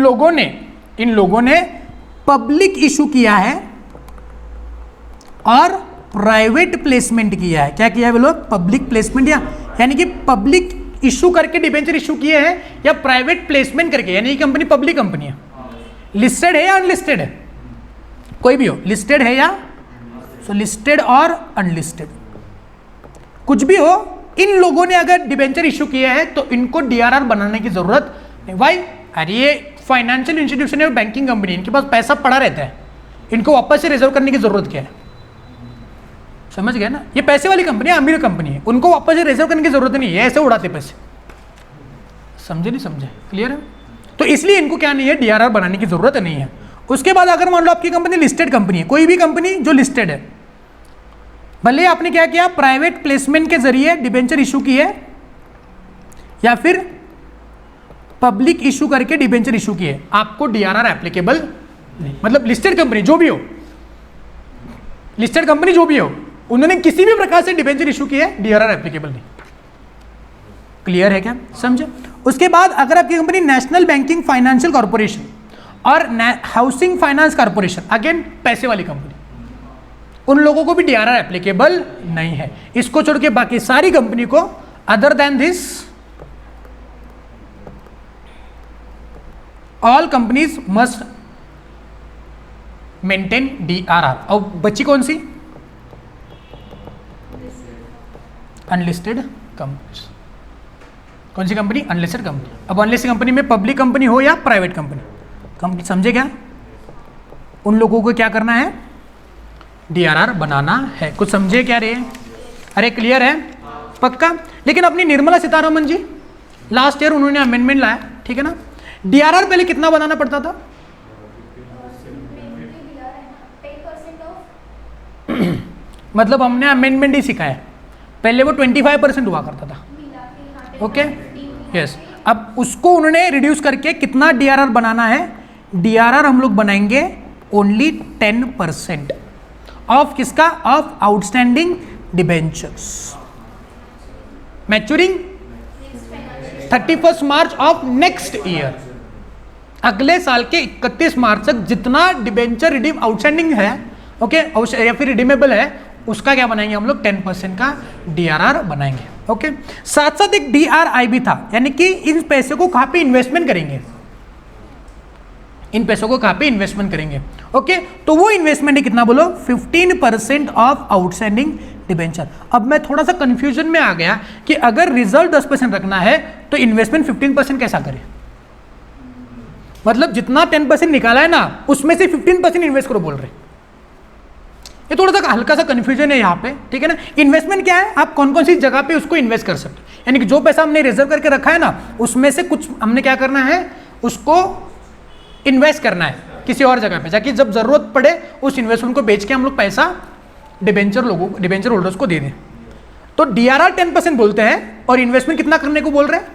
लोगों ने पब्लिक इशू किया है और प्राइवेट प्लेसमेंट किया है। क्या किया है बोलो? पब्लिक प्लेसमेंट, यानी कि पब्लिक इशू करके डिबेंचर इशू किए हैं या प्राइवेट प्लेसमेंट करके, यानी कि कंपनी पब्लिक कंपनी है, लिस्टेड है या अनलिस्टेड है, कोई भी हो, लिस्टेड है या सो लिस्टेड और अनलिस्टेड कुछ भी हो, इन लोगों ने अगर डिबेंचर इशू किया है तो इनको DRR बनाने की जरूरत नहीं। वाई? अरे ये फाइनेंशियल इंस्टीट्यूशन है, बैंकिंग कंपनी, इनके पास पैसा पड़ा रहता है, इनको वापस से रिजर्व करने की जरूरत क्या है? समझ गए ना, ये पैसे वाली कंपनी है, अमीर कंपनी है, उनको वापस से रिजर्व करने की जरूरत नहीं है, ऐसे उड़ाते पैसे। समझे नहीं समझे? क्लियर है? तो इसलिए इनको क्या नहीं है, DRR बनाने की जरूरत नहीं है। उसके बाद अगर मान लो आपकी कंपनी लिस्टेड कंपनी है, कोई भी कंपनी जो लिस्टेड है, भले आपने क्या किया, प्राइवेट प्लेसमेंट के जरिए डिबेंचर इशू की है या फिर पब्लिक इशू करके डिबेंचर इशू किए, आपको DRR एप्लीकेबल नहीं। मतलब लिस्टेड कंपनी जो भी हो, लिस्टेड कंपनी जो भी हो, उन्होंने किसी भी प्रकार से डिबेंचर इशू किया है, DRR एप्लीकेबल नहीं। क्लियर है क्या? समझे? उसके बाद अगर आपकी company national banking financial corporation और हाउसिंग फाइनेंस कॉर्पोरेशन, अगेन पैसे वाली कंपनी, उन लोगों को भी DRR एप्लीकेबल नहीं है। इसको छोड़ के बाकी सारी कंपनी को, other than this all companies must maintain DRR। और बची कौन सी? Unlisted company. कौन सी कंपनी? Unlisted company. अब अनलिस्टेड कंपनी में पब्लिक कंपनी हो या प्राइवेट कंपनी, समझे क्या? उन लोगों को क्या करना है? DRR बनाना है। कुछ समझे क्या रे? अरे क्लियर है? पक्का? लेकिन अपनी निर्मला सीतारमण जी लास्ट ईयर उन्होंने अमेंडमेंट लाया, ठीक है ना। DRR पहले कितना बनाना पड़ता था? मतलब हमने अमेंडमेंट ही सीखा है, पहले वो 25% हुआ करता था। Okay, yes. अब उसको उन्होंने रिड्यूस करके कितना DRR बनाना है? DRR हम लोग बनाएंगे ओनली 10% ऑफ किसका? Of outstanding debentures maturing 31 March of next year. अगले साल के 31 मार्च तक जितना डिबेंचर रिडीम आउटस्टैंडिंग है, ओके, या फिर रिडीमेबल है, उसका क्या बनाएंगे हम लोग? 10% का DRR बनाएंगे। ओके, साथ साथ एक DRI भी था, यानी कि इन पैसे को कहाँ पे इन्वेस्टमेंट करेंगे, इन पैसों को कहाँ पे इन्वेस्टमेंट करेंगे। ओके, तो वो इन्वेस्टमेंट है कितना बोलो, 15% ऑफ आउटस्टैंडिंग डिबेंचर। अब मैं थोड़ा सा कंफ्यूजन में आ गया कि अगर रिजर्व 10% रखना है तो इन्वेस्टमेंट 15% कैसा करें, मतलब जितना 10% निकाला है ना उसमें से 15% इन्वेस्ट करो बोल रहे। ये थोड़ा सा हल्का सा कंफ्यूजन है यहाँ पे, ठीक है ना। इन्वेस्टमेंट क्या है, आप कौन कौन सी जगह पे उसको इन्वेस्ट कर सकते हैं, यानी कि जो पैसा हमने रिजर्व करके रखा है ना उसमें से कुछ हमने क्या करना है, उसको इन्वेस्ट करना है किसी और जगह पे जाके, जब जरूरत पड़े उस इन्वेस्टमेंट को बेच के हम लोग पैसा डिबेंचर होल्डर्स को दे दें। तो DRR 10% बोलते हैं और इन्वेस्टमेंट कितना करने को बोल रहे हैं,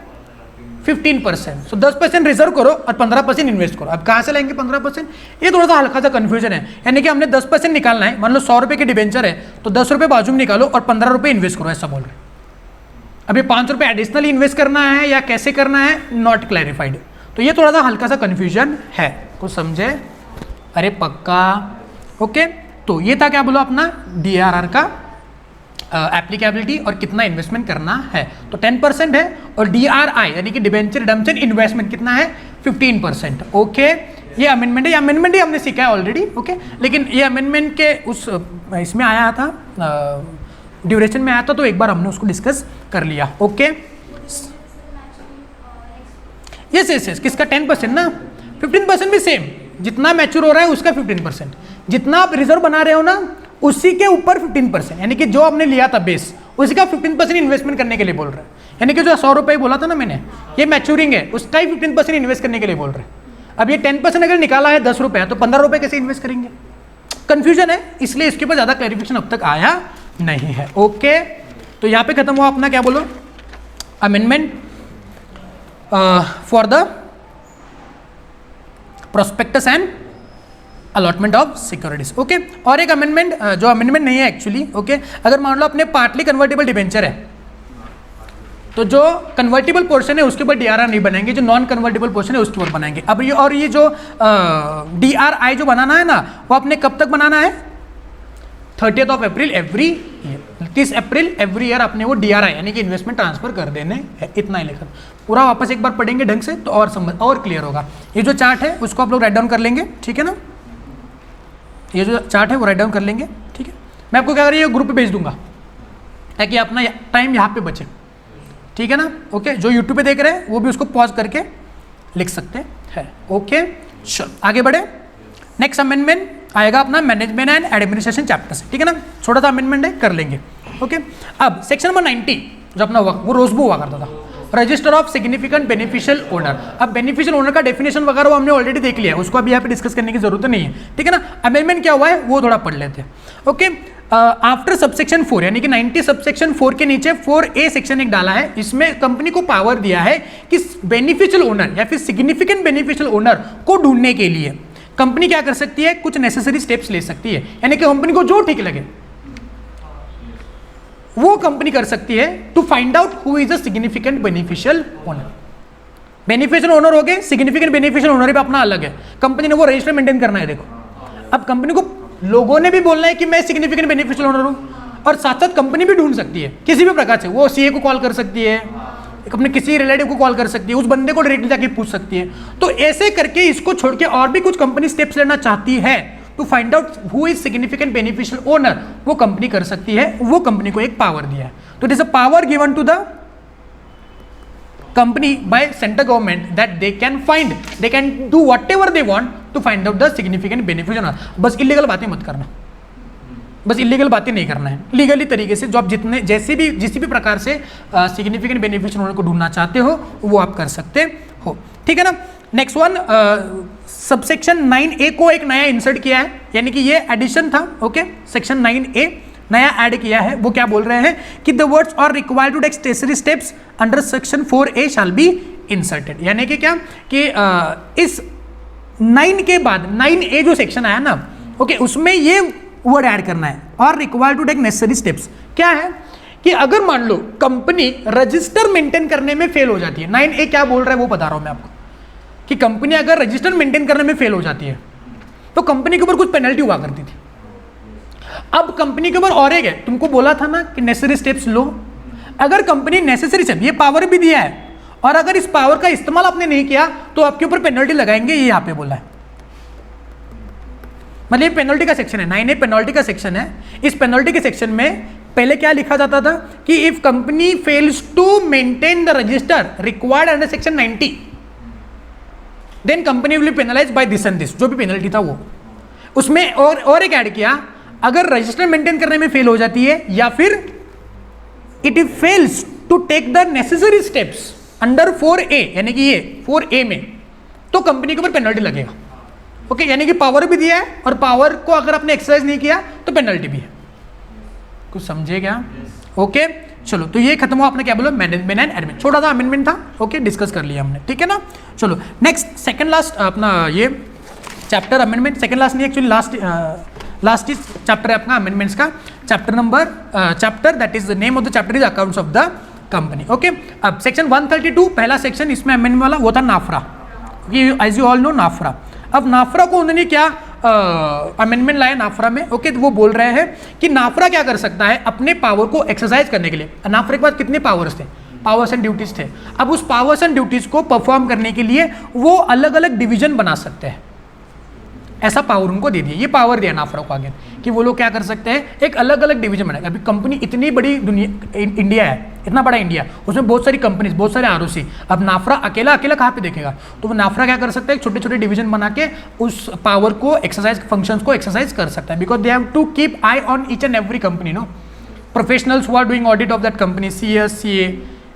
15%। सो 10% रिजर्व करो और 15% इन्वेस्ट करो। अब कहाँ से लाएंगे 15%, ये थोड़ा सा हल्का सा कंफ्यूजन है, यानी कि हमने 10% निकालना है, मान लो 100 रुपये के डिबेंचर है तो 10 रुपये बाजू में निकालो और 15 रुपये इन्वेस्ट करो, ऐसा बोल रहे हैं। अभी 5 रुपये एडिशनली इन्वेस्ट करना है या कैसे करना है, नॉट क्लैरिफाइड। तो ये थोड़ा सा हल्का सा कंफ्यूजन है, कुछ समझे, अरे पक्का। ओके, तो ये था क्या बोलो अपना DRR का एप्लीकेबिलिटी और कितना इन्वेस्टमेंट करना है। तो 10% है और DRI यानी कि डिबेंचर रिडम्पशन इन्वेस्टमेंट कितना है, 15%। ओके, ये अमेंडमेंट है, ये अमेंडमेंट ही हमने सीखा है ऑलरेडी। ओके, लेकिन ये अमेंडमेंट के उस इसमें आया था, ड्यूरेशन में आया था, तो एक बार हमने उसको डिस्कस कर लिया। ओके, यस, किसका 10% ना, 15% भी सेम, जितना मैच्योर हो रहा है उसका 15%, जितना आप रिजर्व बना रहे हो ना उसी के ऊपर 15%, यानी कि जो आपने लिया था बेस उसी का 15% इन्वेस्टमेंट करने के लिए बोल रहे हैं। यानी कि जो 100 रुपये बोला था ना मैंने, ये मैच्योरिंग है, उसका ही 15% इन्वेस्ट करने के लिए बोल रहे हैं। अब ये 10% अगर निकाला है 10 रुपये, तो 15 रुपये कैसे इन्वेस्ट करेंगे, कंफ्यूजन है, इसलिए इसके ऊपर ज़्यादा क्लैरिफिकेशन अब तक आया नहीं है। ओके, तो यहाँ पे खत्म हुआ अपना क्या बोलो, amendment for the prospectus and allotment of securities. Okay, और एक अमेंडमेंट जो अमेंडमेंट नहीं है एक्चुअली। ओके, अगर मान लो अपने पार्टली कन्वर्टेबल डिबेंचर है तो जो कन्वर्टेबल पोर्शन है उसके ऊपर DRR नहीं बनाएंगे, जो नॉन कन्वर्टेबल पोर्शन है उसके ऊपर बनाएंगे। अब ये और ये जो DRI जो बनाना है ना वो अपने कब तक बनाना है, 30th of April every year, 30 April every year अपने वो DRI यानी कि इन्वेस्टमेंट ट्रांसफर कर देने है। इतना ही लिखा, पूरा वापस एक बार पढ़ेंगे ढंग से तो और समझ और क्लियर होगा। ये जो चार्ट है उसको आप लोग राइट डाउन कर लेंगे, ठीक है ना, ये जो चार्ट है वो राइट डाउन कर लेंगे, ठीक है। मैं आपको क्या कर रही है ग्रुप पे भेज दूंगा ताकि अपना टाइम यहाँ पे बचे, ठीक है ना। ओके, जो यूट्यूब पे देख रहे हैं वो भी उसको पॉज करके लिख सकते हैं। ओके, चलो आगे बढ़े। नेक्स्ट अमेंडमेंट आएगा अपना मैनेजमेंट एंड एडमिनिस्ट्रेशन चैप्टर से, ठीक है ना, छोटा सा अमेंडमेंट है, कर लेंगे। ओके, अब सेक्शन नंबर 90 जो अपना वो रोजबू हुआ करता था, register of significant beneficial owner. अब बेनिफिशियल ओनर का डेफिनेशन वगैरह वो हमने ऑलरेडी देख लिया है, उसको अभी यहाँ पे डिस्कस करने की जरूरत नहीं है, ठीक है ना। अमेंडमेंट क्या हुआ है वो थोड़ा पढ़ लेते हैं। ओके, आफ्टर सबसेक्शन 4 यानी कि 90 सबसेक्शन 4 के नीचे 4A सेक्शन एक डाला है, इसमें कंपनी को पावर दिया है कि बेनिफिशियल ओनर या फिर सिग्निफिकेंट बेनिफिशियल ओनर को ढूंढने के लिए कंपनी क्या कर सकती है, कुछ नेसेसरी स्टेप्स ले सकती है, यानी कि कंपनी को जो ठीक लगे वो कंपनी कर सकती है to find out who is a significant beneficial owner. Beneficial owner हो गए, सिग्निफिकेंट बेनिफिशियल ओनर भी अपना अलग है, कंपनी ने वो रजिस्टर मेंटेन करना है। देखो, अब कंपनी को लोगों ने भी बोलना है कि मैं सिग्निफिकेंट बेनिफिशियल ओनर हूं, और साथ साथ कंपनी भी ढूंढ सकती है किसी भी प्रकार से, वो CA को कॉल कर सकती है, अपने किसी रिलेटिव को कॉल कर सकती है, उस बंदे को डायरेक्टली जाके पूछ सकती है। तो ऐसे करके इसको छोड़ के और भी कुछ कंपनी स्टेप्स लेना चाहती है to find out who is significant beneficial owner, वो कंपनी कर सकती है, वो कंपनी को एक पावर दिया है। तो it is a power given to the company by central government that they can do whatever they want to find out the significant beneficial owner. बस इलीगल बातें मत करना, बस इलीगल बातें नहीं करना है, लीगली तरीके से जो आप जिस भी प्रकार से सिग्निफिकेंट बेनिफिशियल ओनर को ढूंढना चाहते हो वो आप कर सकते हो, ठीक है ना। नेक्स्ट वन, सबसेक्शन 9A को एक नया इंसर्ट किया है, यानी कि ये एडिशन था। ओके, सेक्शन 9A नया ऐड किया है, वो क्या बोल रहे हैं कि the words are required to take necessary steps under section 4A shall be inserted, यानी कि क्या कि इस 9 के बाद 9A जो सेक्शन आया ना, ओके, उसमें ये वर्ड ऐड करना है, और required to take necessary steps. क्या है कि अगर मान लो कंपनी रजिस्टर मेंटेन करने में फेल हो जाती है, 9A क्या बोल रहा है वो बता रहा हूं मैं आपको, कि कंपनी अगर रजिस्टर मेंटेन करने में फेल हो जाती है तो कंपनी के ऊपर कुछ पेनल्टी हुआ करती थी। अब कंपनी के ऊपर और एक है, तुमको बोला था ना कि नेसेसरी स्टेप्स लो, अगर कंपनी नेसेसरी स्टेप, ये पावर भी दिया है, और अगर इस पावर का इस्तेमाल आपने नहीं किया तो आपके ऊपर पेनल्टी लगाएंगे, ये यहाँ पे बोला है। मतलब ये पेनल्टी का सेक्शन है, 9A पेनल्टी का सेक्शन है। इस पेनल्टी के सेक्शन में पहले क्या लिखा जाता था कि if company fails to maintain the register required under section 90 then company will be penalise by this and this, जो भी पेनल्टी था वो उसमें और एक ऐड किया, अगर रजिस्टर मेंटेन करने में फेल हो जाती है या फिर it fails to take the necessary steps under 4A, यानी कि ये 4A में, तो कंपनी के ऊपर पेनल्टी लगेगा। ओके, यानी कि पावर भी दिया है और पावर को अगर आपने एक्सरसाइज नहीं किया तो पेनल्टी भी है। कुछ समझे क्या? ओके, चलो, तो ये खत्म हुआ अपना क्या बोलो, मैनेजमेंट एंड एडमिन। छोटा सा अमेंडमेंट था, ओके, डिस्कस कर लिया हमने, ठीक है ना। चलो नेक्स्ट, सेकंड लास्ट अपना ये चैप्टर अमेंडमेंट, सेकंड लास्ट नहीं एक्चुअली लास्ट इज चैप्टर है अपना अमेंडमेंट्स का, chapter that is the name of the chapter is accounts of the company. Okay, अब सेक्शन 132 पहला सेक्शन, इसमें अमेंडमेंट वाला वो था नाफरा, एज यू ऑल नो नाफरा। अब नाफरा को उन्होंने क्या अमेंडमेंट लाया नाफरा में, ओके, तो वो बोल रहे हैं कि नाफरा क्या कर सकता है अपने पावर को एक्सरसाइज करने के लिए। नाफरा के पास कितने पावर्स थे, पावर्स एंड ड्यूटीज थे। अब उस पावर्स एंड ड्यूटीज को परफॉर्म करने के लिए वो अलग अलग डिवीजन बना सकते हैं, ऐसा पावर उनको दे दिया, ये पावर दिया नाफरा को आगे कि वो लोग क्या कर सकते हैं, एक अलग अलग डिवीजन बनाए। अभी कंपनी इतनी बड़ी दुनिया, इंडिया है, इतना बड़ा इंडिया, उसमें बहुत सारी कंपनीज, बहुत सारे ROC। अब नाफरा अकेला कहाँ पे देखेगा, तो वो नाफरा क्या कर सकता है, छोटे छोटे डिवीजन बना के उस पावर को एक्सरसाइज, फंक्शंस को एक्सरसाइज कर सकता है। Because they have to keep eye on each and every company, no professionals who are doing audit of that company, CS, CA,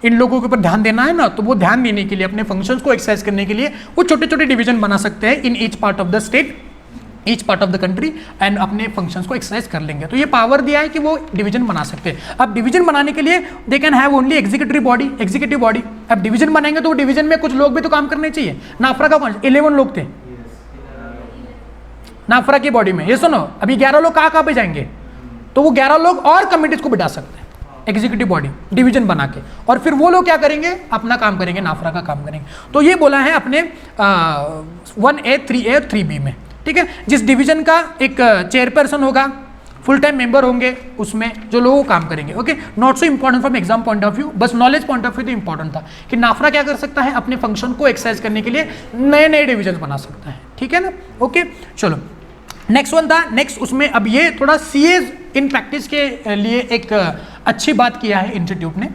इन लोगों के ऊपर ध्यान देना है ना, तो वो ध्यान देने के लिए, अपने फंक्शंस को एक्सरसाइज करने के लिए वो छोटे छोटे डिवीजन बना सकते हैं in each part of the state, each part of the country, and अपने फंक्शंस को एक्सरसाइज कर लेंगे। तो ये पावर दिया है कि वो डिवीजन बना सकते हैं। अब डिवीजन बनाने के लिए they can have only executive body. अब डिवीजन बनाएंगे तो वो डिवीजन में कुछ लोग भी तो काम करने चाहिए। नाफरा का 11 लोग थे नाफरा की बॉडी में, ये सुनो, अभी 11 लोग कहाँ पे जाएंगे, तो वो 11 लोग और कमिटीज को बिठा सकते हैं एग्जीक्यूटिव बॉडी डिवीजन बना के, और फिर वो लोग क्या करेंगे, अपना काम करेंगे, नाफरा का काम करेंगे। तो ये बोला है अपने 1A, 3A और 3B में, ठीक है। जिस डिवीजन का एक चेयरपर्सन होगा, फुल टाइम मेंबर होंगे उसमें, जो लोग काम करेंगे। Okay, not so important from exam point of view, बस नॉलेज पॉइंट ऑफ व्यू तो इंपॉर्टेंट था कि नाफरा क्या कर सकता है, अपने फंक्शन को एक्सरसाइज करने के लिए नए नए डिवीजन बना सकता है, ठीक है ना। ओके, चलो नेक्स्ट वन था, नेक्स्ट उसमें अब ये थोड़ा CA इन प्रैक्टिस के लिए एक अच्छी बात किया है इंस्टीट्यूट ने,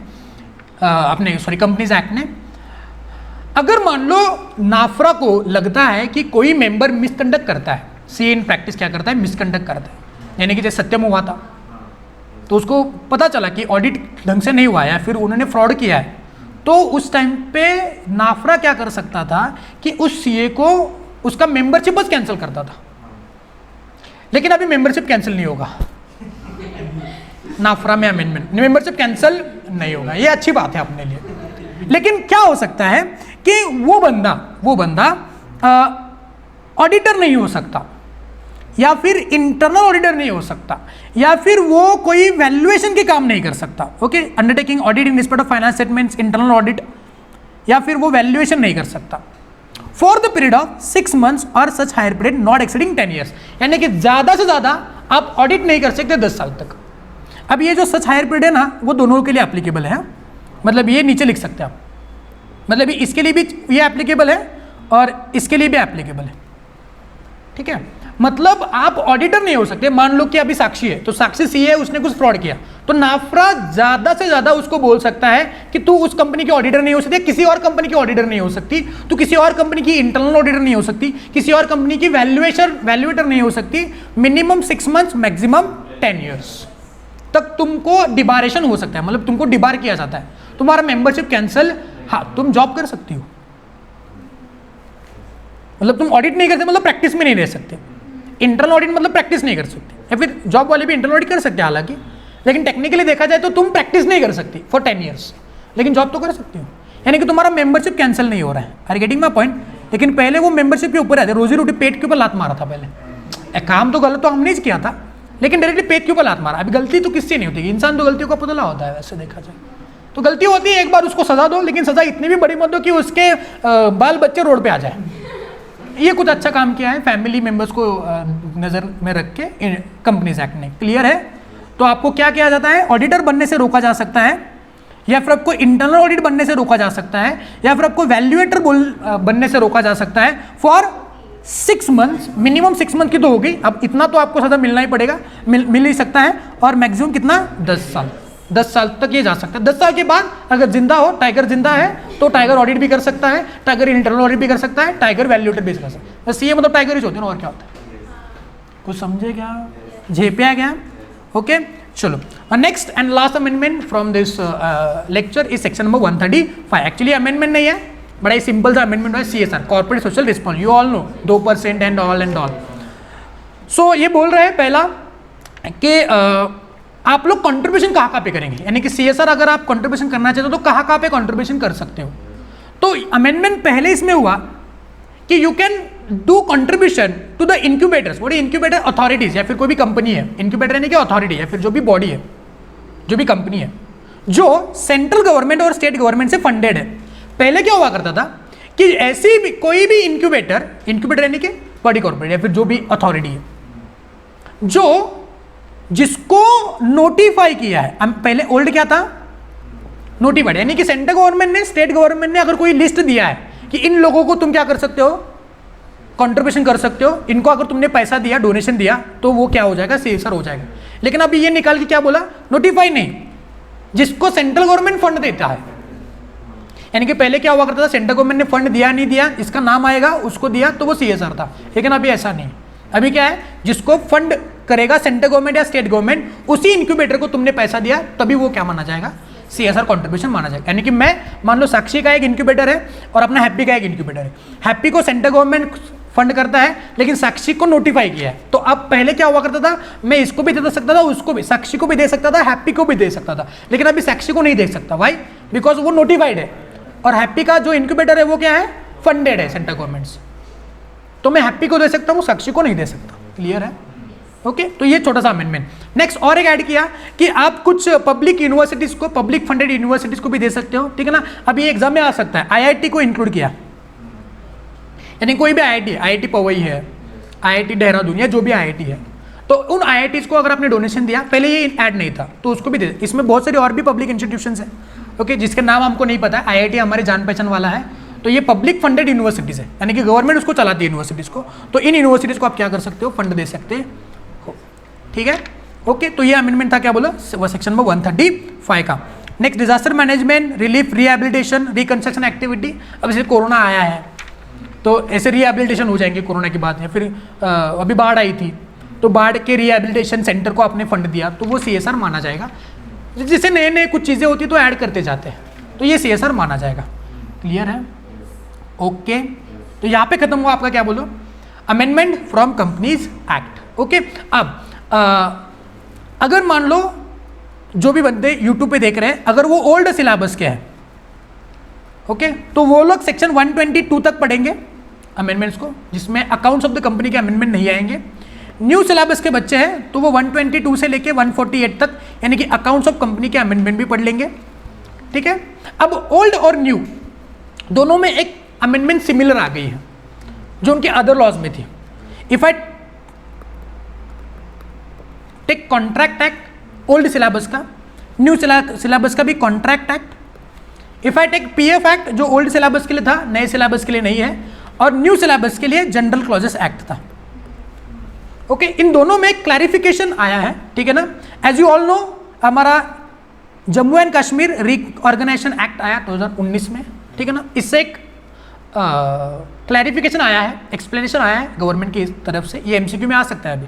अपने कंपनीज एक्ट ने। अगर मान लो नाफरा को लगता है कि कोई मेंबर मिसकंडक्ट करता है, CA इन प्रैक्टिस क्या करता है, मिसकंडक्ट करता है, यानी कि जैसे सत्यम हुआ था, तो उसको पता चला कि ऑडिट ढंग से नहीं हुआ है, फिर उन्होंने फ्रॉड किया है, तो उस टाइम पे नाफरा क्या कर सकता था कि उस CA को उसका मेंबरशिप बस कैंसिल करता था। लेकिन अभी मेंबरशिप कैंसिल नहीं होगा नाफरा में, अमेंडमेंट मेंबरशिप कैंसिल नहीं होगा, ये अच्छी बात है अपने लिए। लेकिन क्या हो सकता है कि वो बंदा ऑडिटर नहीं हो सकता, या फिर इंटरनल ऑडिटर नहीं हो सकता, या फिर वो कोई वैल्यूएशन के काम नहीं कर सकता। Okay, undertaking audit in respect of finance statements, internal audit, या फिर वो वैल्यूएशन नहीं कर सकता for the period of 6 months और such higher period not exceeding 10 years, यानी कि ज्यादा से ज्यादा आप ऑडिट नहीं कर सकते 10 साल तक। अब ये जो सच हायर पीरियड है ना, वो दोनों के लिए एप्लीकेबल है, मतलब ये नीचे लिख सकते हैं आप, मतलब इसके लिए भी ये एप्लीकेबल है और इसके लिए भी एप्लीकेबल है, ठीक है। मतलब आप ऑडिटर नहीं हो सकते। मान लो कि अभी साक्षी है, तो साक्षी CA है, उसने कुछ फ्रॉड किया, तो नाफरा ज्यादा से ज्यादा उसको बोल सकता है कि तू उस कंपनी की ऑडिटर नहीं हो सकती, किसी और कंपनी की ऑडिटर नहीं हो सकती, तू किसी और कंपनी की इंटरनल ऑडिटर नहीं हो सकती, किसी और कंपनी की वैल्यूएटर नहीं हो सकती। मिनिमम 6 months, मैक्सिमम 10 years तक तुमको डिबारेशन हो सकता है, मतलब तुमको डिबार किया जाता है, तुम्हारा मेंबरशिप कैंसिल। हाँ, तुम जॉब कर सकती हो, मतलब तुम ऑडिट नहीं करते, मतलब प्रैक्टिस में नहीं रह सकते। इंटरनल ऑडिट मतलब प्रैक्टिस नहीं कर सकते, या फिर जॉब वाले भी इंटरनल ऑडिट कर सकते हैं हालांकि, लेकिन टेक्निकली देखा जाए तो तुम प्रैक्टिस नहीं कर सकती फॉर 10 years, लेकिन जॉब तो कर सकती हो, यानी कि तुम्हारा मेंबरशिप कैंसिल नहीं हो रहा है। Are getting my point. लेकिन पहले वो मेंबरशिप के ऊपर रहते, रोजी रोटी पेट के ऊपर लात मारा था पहले। काम तो गलत तो हमने ही किया था, लेकिन डायरेक्टली पेट के ऊपर लात मारा। अभी गलती तो किससे नहीं होती, इंसान तो गलतियों का पुतला होता है, वैसे देखा जाए तो गलती होती है, एक बार उसको सजा दो, लेकिन सजा इतनी भी बड़ी मत दो कि उसके बाल बच्चे रोड पे आ जाए। ये कुछ अच्छा काम किया है फैमिली मेंबर्स को नज़र में रख के कंपनीज एक्ट ने, क्लियर है। तो आपको क्या किया जाता है, ऑडिटर बनने से रोका जा सकता है, या फिर आपको इंटरनल ऑडिट बनने से रोका जा सकता है, या फिर आपको वैल्यूएटर बनने से रोका जा सकता है फॉर 6 मंथ्स, मिनिमम 6 मंथ की तो होगी, अब इतना तो आपको सदा मिलना ही पड़ेगा, मिल ही सकता है, और मैक्सिमम कितना 10 साल, 10 साल तक ये जा सकता है। 10 साल के बाद अगर जिंदा हो, टाइगर जिंदा है तो टाइगर ऑडिट भी कर सकता है, टाइगर इंटरनल ऑडिट भी कर सकता है, टाइगर वैल्यूएटर भी कर सकता है। बस ये मतलब टाइगर ही होते हैं, और क्या होता है, कुछ समझे क्या, झेपिया क्या? ओके चलो, next and last amendment from this lecture is section number 135। Actually amendment नहीं है, बड़ा ही सिंपल सा अमेंडमेंट है, CSR corporate social response, you all know 2% and all. So ये बोल रहे हैं पहला कि आप लोग कंट्रीब्यूशन कहाँ पे करेंगे, यानी कि CSR अगर आप कंट्रीब्यूशन करना चाहते हो तो कहाँ पे कंट्रीब्यूशन कर सकते हो। तो अमेंडमेंट पहले इसमें हुआ कि you can do contribution to the incubators, वो इंक्यूबेटर अथॉरिटीज या फिर कोई भी कंपनी है, इंक्यूबेटर यानी कि अथॉरिटी या फिर जो भी बॉडी है, जो भी कंपनी है जो सेंट्रल गवर्नमेंट और स्टेट गवर्नमेंट से फंडेड है। पहले क्या हुआ करता था कि ऐसी भी कोई भी इंक्यूबेटर यानी कि बॉडी कॉर्पोरेट या फिर जो भी अथॉरिटी है जो जिसको नोटिफाई किया है, पहले ओल्ड क्या था, नोटिफाइड, यानी कि सेंट्रल गवर्नमेंट ने, स्टेट गवर्नमेंट ने अगर कोई लिस्ट दिया है कि इन लोगों को तुम क्या कर सकते हो, कंट्रीब्यूशन कर सकते हो, इनको अगर तुमने पैसा दिया, डोनेशन दिया, तो वो क्या हो जाएगा, CSR हो जाएगा। लेकिन अभी ये निकाल के क्या बोला, नोटिफाई नहीं, जिसको सेंट्रल गवर्नमेंट फंड देता है। यानी कि पहले क्या हुआ करता था, सेंट्रल गवर्नमेंट ने फंड दिया नहीं दिया, इसका नाम आएगा, उसको दिया तो वो CSR था। लेकिन अभी ऐसा नहीं, अभी क्या है, जिसको फंड करेगा सेंट्रल गवर्नमेंट या स्टेट गवर्नमेंट, उसी इंक्यूबेटर को तुमने पैसा दिया, तभी वो क्या माना जाएगा, CSR कंट्रीब्यूशन माना जाएगा। यानी कि मैं मान लो साक्षी का एक इंक्यूबेटर है और अपना हैप्पी का एक इंक्यूबेटर है, हैप्पी को सेंट्रल गवर्नमेंट फंड करता है लेकिन साक्षी को नोटिफाई किया है। तो अब पहले क्या हुआ करता था, मैं इसको भी दे सकता था, उसको भी, साक्षी को भी दे सकता था, हैप्पी को भी दे सकता था, लेकिन अभी साक्षी को नहीं दे सकता। भाई बिकॉज वो नोटिफाइड है, और हैप्पी का जो इंक्यूबेटर है वो क्या है, फंडेड है सेंट्रल गवर्नमेंट से, तो मैं हैप्पी को दे सकता हूँ, साक्षी को नहीं दे सकता। क्लियर है? ओके तो ये छोटा सा अमेंडमेंट। नेक्स्ट और एक ऐड किया कि आप कुछ पब्लिक यूनिवर्सिटीज को, पब्लिक फंडेड यूनिवर्सिटीज को भी दे सकते हो, ठीक है ना। अभी ये एग्जाम में आ सकता है, IIT को इंक्लूड किया, यानी कोई भी IIT पवई है, IIT देहरादून या जो भी IIT है, तो उन IITs को अगर आपने डोनेशन दिया, पहले ये ऐड नहीं था, तो उसको भी दे। इसमें बहुत सारे और भी पब्लिक इंस्टीट्यूशंस हैं, ओके, जिसके नाम हमको नहीं पता है, IIT हमारे जान पहचान वाला है, तो ये पब्लिक फंडेड यूनिवर्सिटीज़ है, यानी कि गवर्नमेंट उसको चलाती है यूनिवर्सिटीज़ को, तो इन यूनिवर्सिटीज़ को आप क्या कर सकते हो, फंड दे सकते हो, ठीक है। ओके तो ये अमेंडमेंट था, क्या बोला, वो सेक्शन नंबर 135 का। Next disaster management, relief, rehabilitation, reconstruction activity. अब जैसे कोरोना आया है तो ऐसे रिहेबिलिटेशन हो जाएंगे कोरोना के बाद, या फिर अभी बाढ़ आई थी तो बाढ़ के रिहेबिलिटेशन सेंटर को आपने फंड दिया तो वो CSR माना जाएगा। जैसे नए नए कुछ चीज़ें होती तो ऐड करते जाते हैं, तो ये CSR माना जाएगा। क्लियर है? ओके तो यहाँ पे खत्म हुआ आपका, क्या बोलो, amendment from companies act. Okay अब अगर मान लो जो भी बंदे यूट्यूब पे देख रहे हैं, अगर वो ओल्ड सिलेबस के हैं, ओके तो वो लोग सेक्शन 122 तक पढ़ेंगे अमेंडमेंट्स को, जिसमें अकाउंट्स ऑफ द कंपनी के अमेंडमेंट नहीं आएंगे। न्यू सिलेबस के बच्चे हैं तो वो 122 से लेके 148 तक, यानी कि अकाउंट्स ऑफ कंपनी के अमेंडमेंट भी पढ़ लेंगे, ठीक है। अब ओल्ड और न्यू दोनों में एक अमेंडमेंट सिमिलर आ गई है जो उनके अदर लॉज में थी। If I take contract act old syllabus का, न्यू सिलेबस का भी contract act. If I take PF act जो ओल्ड सिलेबस के लिए था, नए सिलेबस के लिए नहीं है, और न्यू सिलेबस के लिए जनरल क्लॉजेस एक्ट था। ओके इन दोनों में क्लैरिफिकेशन आया है, ठीक है ना। एज यू ऑल नो हमारा Jammu and Kashmir reorganisation act आया 2019 में, ठीक है ना। इससे एक क्लैरिफिकेशन आया है, एक्सप्लेनेशन आया है गवर्नमेंट की तरफ से, ये MCQ में आ सकता है, अभी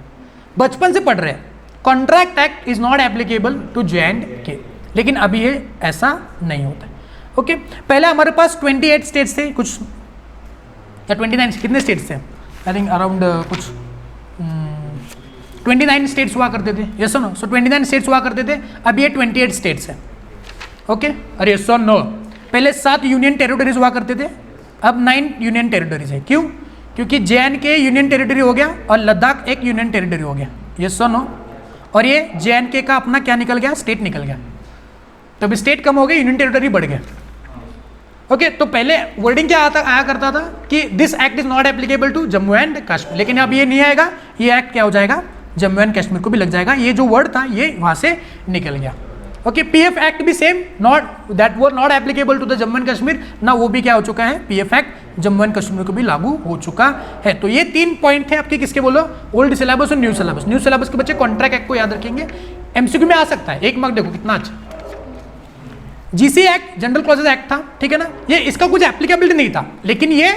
बचपन से पढ़ रहे हैं। Contract act is not applicable to J&K, लेकिन अभी ये ऐसा नहीं होता है। ओके पहले हमारे पास 28 स्टेट्स थे कुछ, या 29, कितने स्टेट्स थे, आई थिंक अराउंड कुछ 29 स्टेट्स हुआ करते थे, यस और नो। सो 29 स्टेट्स हुआ करते थे, अब ये 28 स्टेट्स है, ओके। और यस और नो, पहले 7 यूनियन टेरिटरीज हुआ करते थे, अब 9 यूनियन टेरिटरीज है। क्यों? क्योंकि J&K यूनियन टेरिटरी हो गया और लद्दाख एक यूनियन टेरिटरी हो गया, यस और नो। और ये J&K का अपना क्या निकल गया, स्टेट निकल गया, तो अभी स्टेट कम हो गए, यूनियन टेरिटरी बढ़ गया। ओके तो पहले वर्डिंग क्या आया करता था कि this act is not applicable to Jammu and Kashmir, लेकिन अब ये नहीं आएगा, ये एक्ट क्या हो जाएगा, जम्मू एंड कश्मीर को भी लग जाएगा। ये जो वर्ड था ये वहाँ से निकल गया। ओके, पीएफ एक्ट भी same, not that were not applicable to the Jammu and Kashmir, ना वो भी क्या हो चुका है, PF act Jammu and Kashmir को भी लागू हो चुका है। तो ये 3 पॉइंट थे आपके, किसके बोलो, ओल्ड सिलेबस और न्यू सिलेबस। न्यू सिलेबस के बच्चे कॉन्ट्रैक्ट एक्ट को याद रखेंगे, एमसीक्यू में आ सकता है, 1 मार्क देखो कितना अच्छा। GC act general clauses act था, ठीक है ना, ये इसका कुछ एप्लीकेबिलिटी नहीं था, लेकिन ये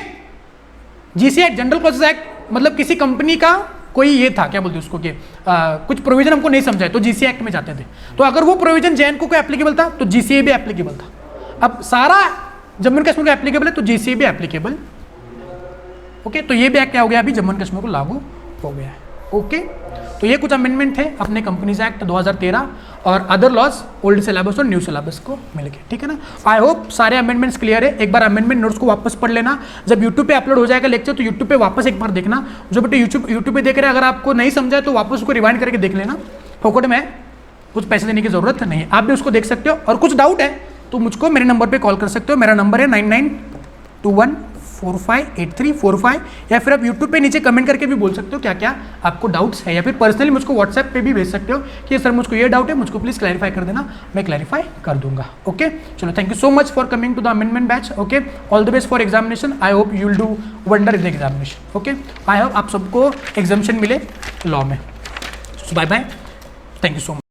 GC act general clauses act मतलब किसी कंपनी का कोई ये था, क्या बोलते हैं उसको, कि कुछ प्रोविजन हमको नहीं समझाए तो जीसी एक्ट में जाते थे, तो अगर वो प्रोविजन जेएन को एप्लीकेबल था तो जीसीए भी एप्लीकेबल था। अब सारा जम्मू एंड कश्मीर को एप्लीकेबल है तो जीसीए भी एप्लीकेबल। ओके, तो ये भी एक्ट क्या हो गया, अभी जम्मू एंड कश्मीर को लागू हो गया है। ओके, तो ये कुछ अमेंडमेंट थे अपने कंपनीज एक्ट 2013 और अदर लॉज ओल्ड सिलेबस और न्यू सिलेबस को मिलके, ठीक है ना। आई होप सारे अमेंडमेंट्स क्लियर है। एक बार अमेंडमेंट नोट्स को वापस पढ़ लेना, जब यूट्यूब पे अपलोड हो जाएगा लेक्चर तो यूट्यूब पे वापस एक बार देखना। जो बेटे यूट्यूब पे देख रहे हैं, अगर आपको नहीं समझा है तो वापस उसको रिवाइंड करके देख लेना, फोकट में, कुछ पैसे देने की जरूरत नहीं है, आप भी उसको देख सकते हो। और कुछ डाउट है तो मुझको मेरे नंबर पर कॉल कर सकते हो, मेरा नंबर है 9921458345, या फिर आप यूट्यूब पे नीचे कमेंट करके भी बोल सकते हो क्या क्या आपको डाउट्स है, या फिर पर्सनली मुझको व्हाट्सएप पे भी भेज सकते हो कि सर मुझको ये डाउट है, मुझको प्लीज क्लैरिफाई कर देना, मैं क्लैरिफाई कर दूंगा। ओके, चलो, thank you so much for coming to the amendment batch. Okay, all the best for examination, I hope you will do wonder in the examination. Okay, I hope आप सबको examination मिले law में। Bye bye, thank you so much.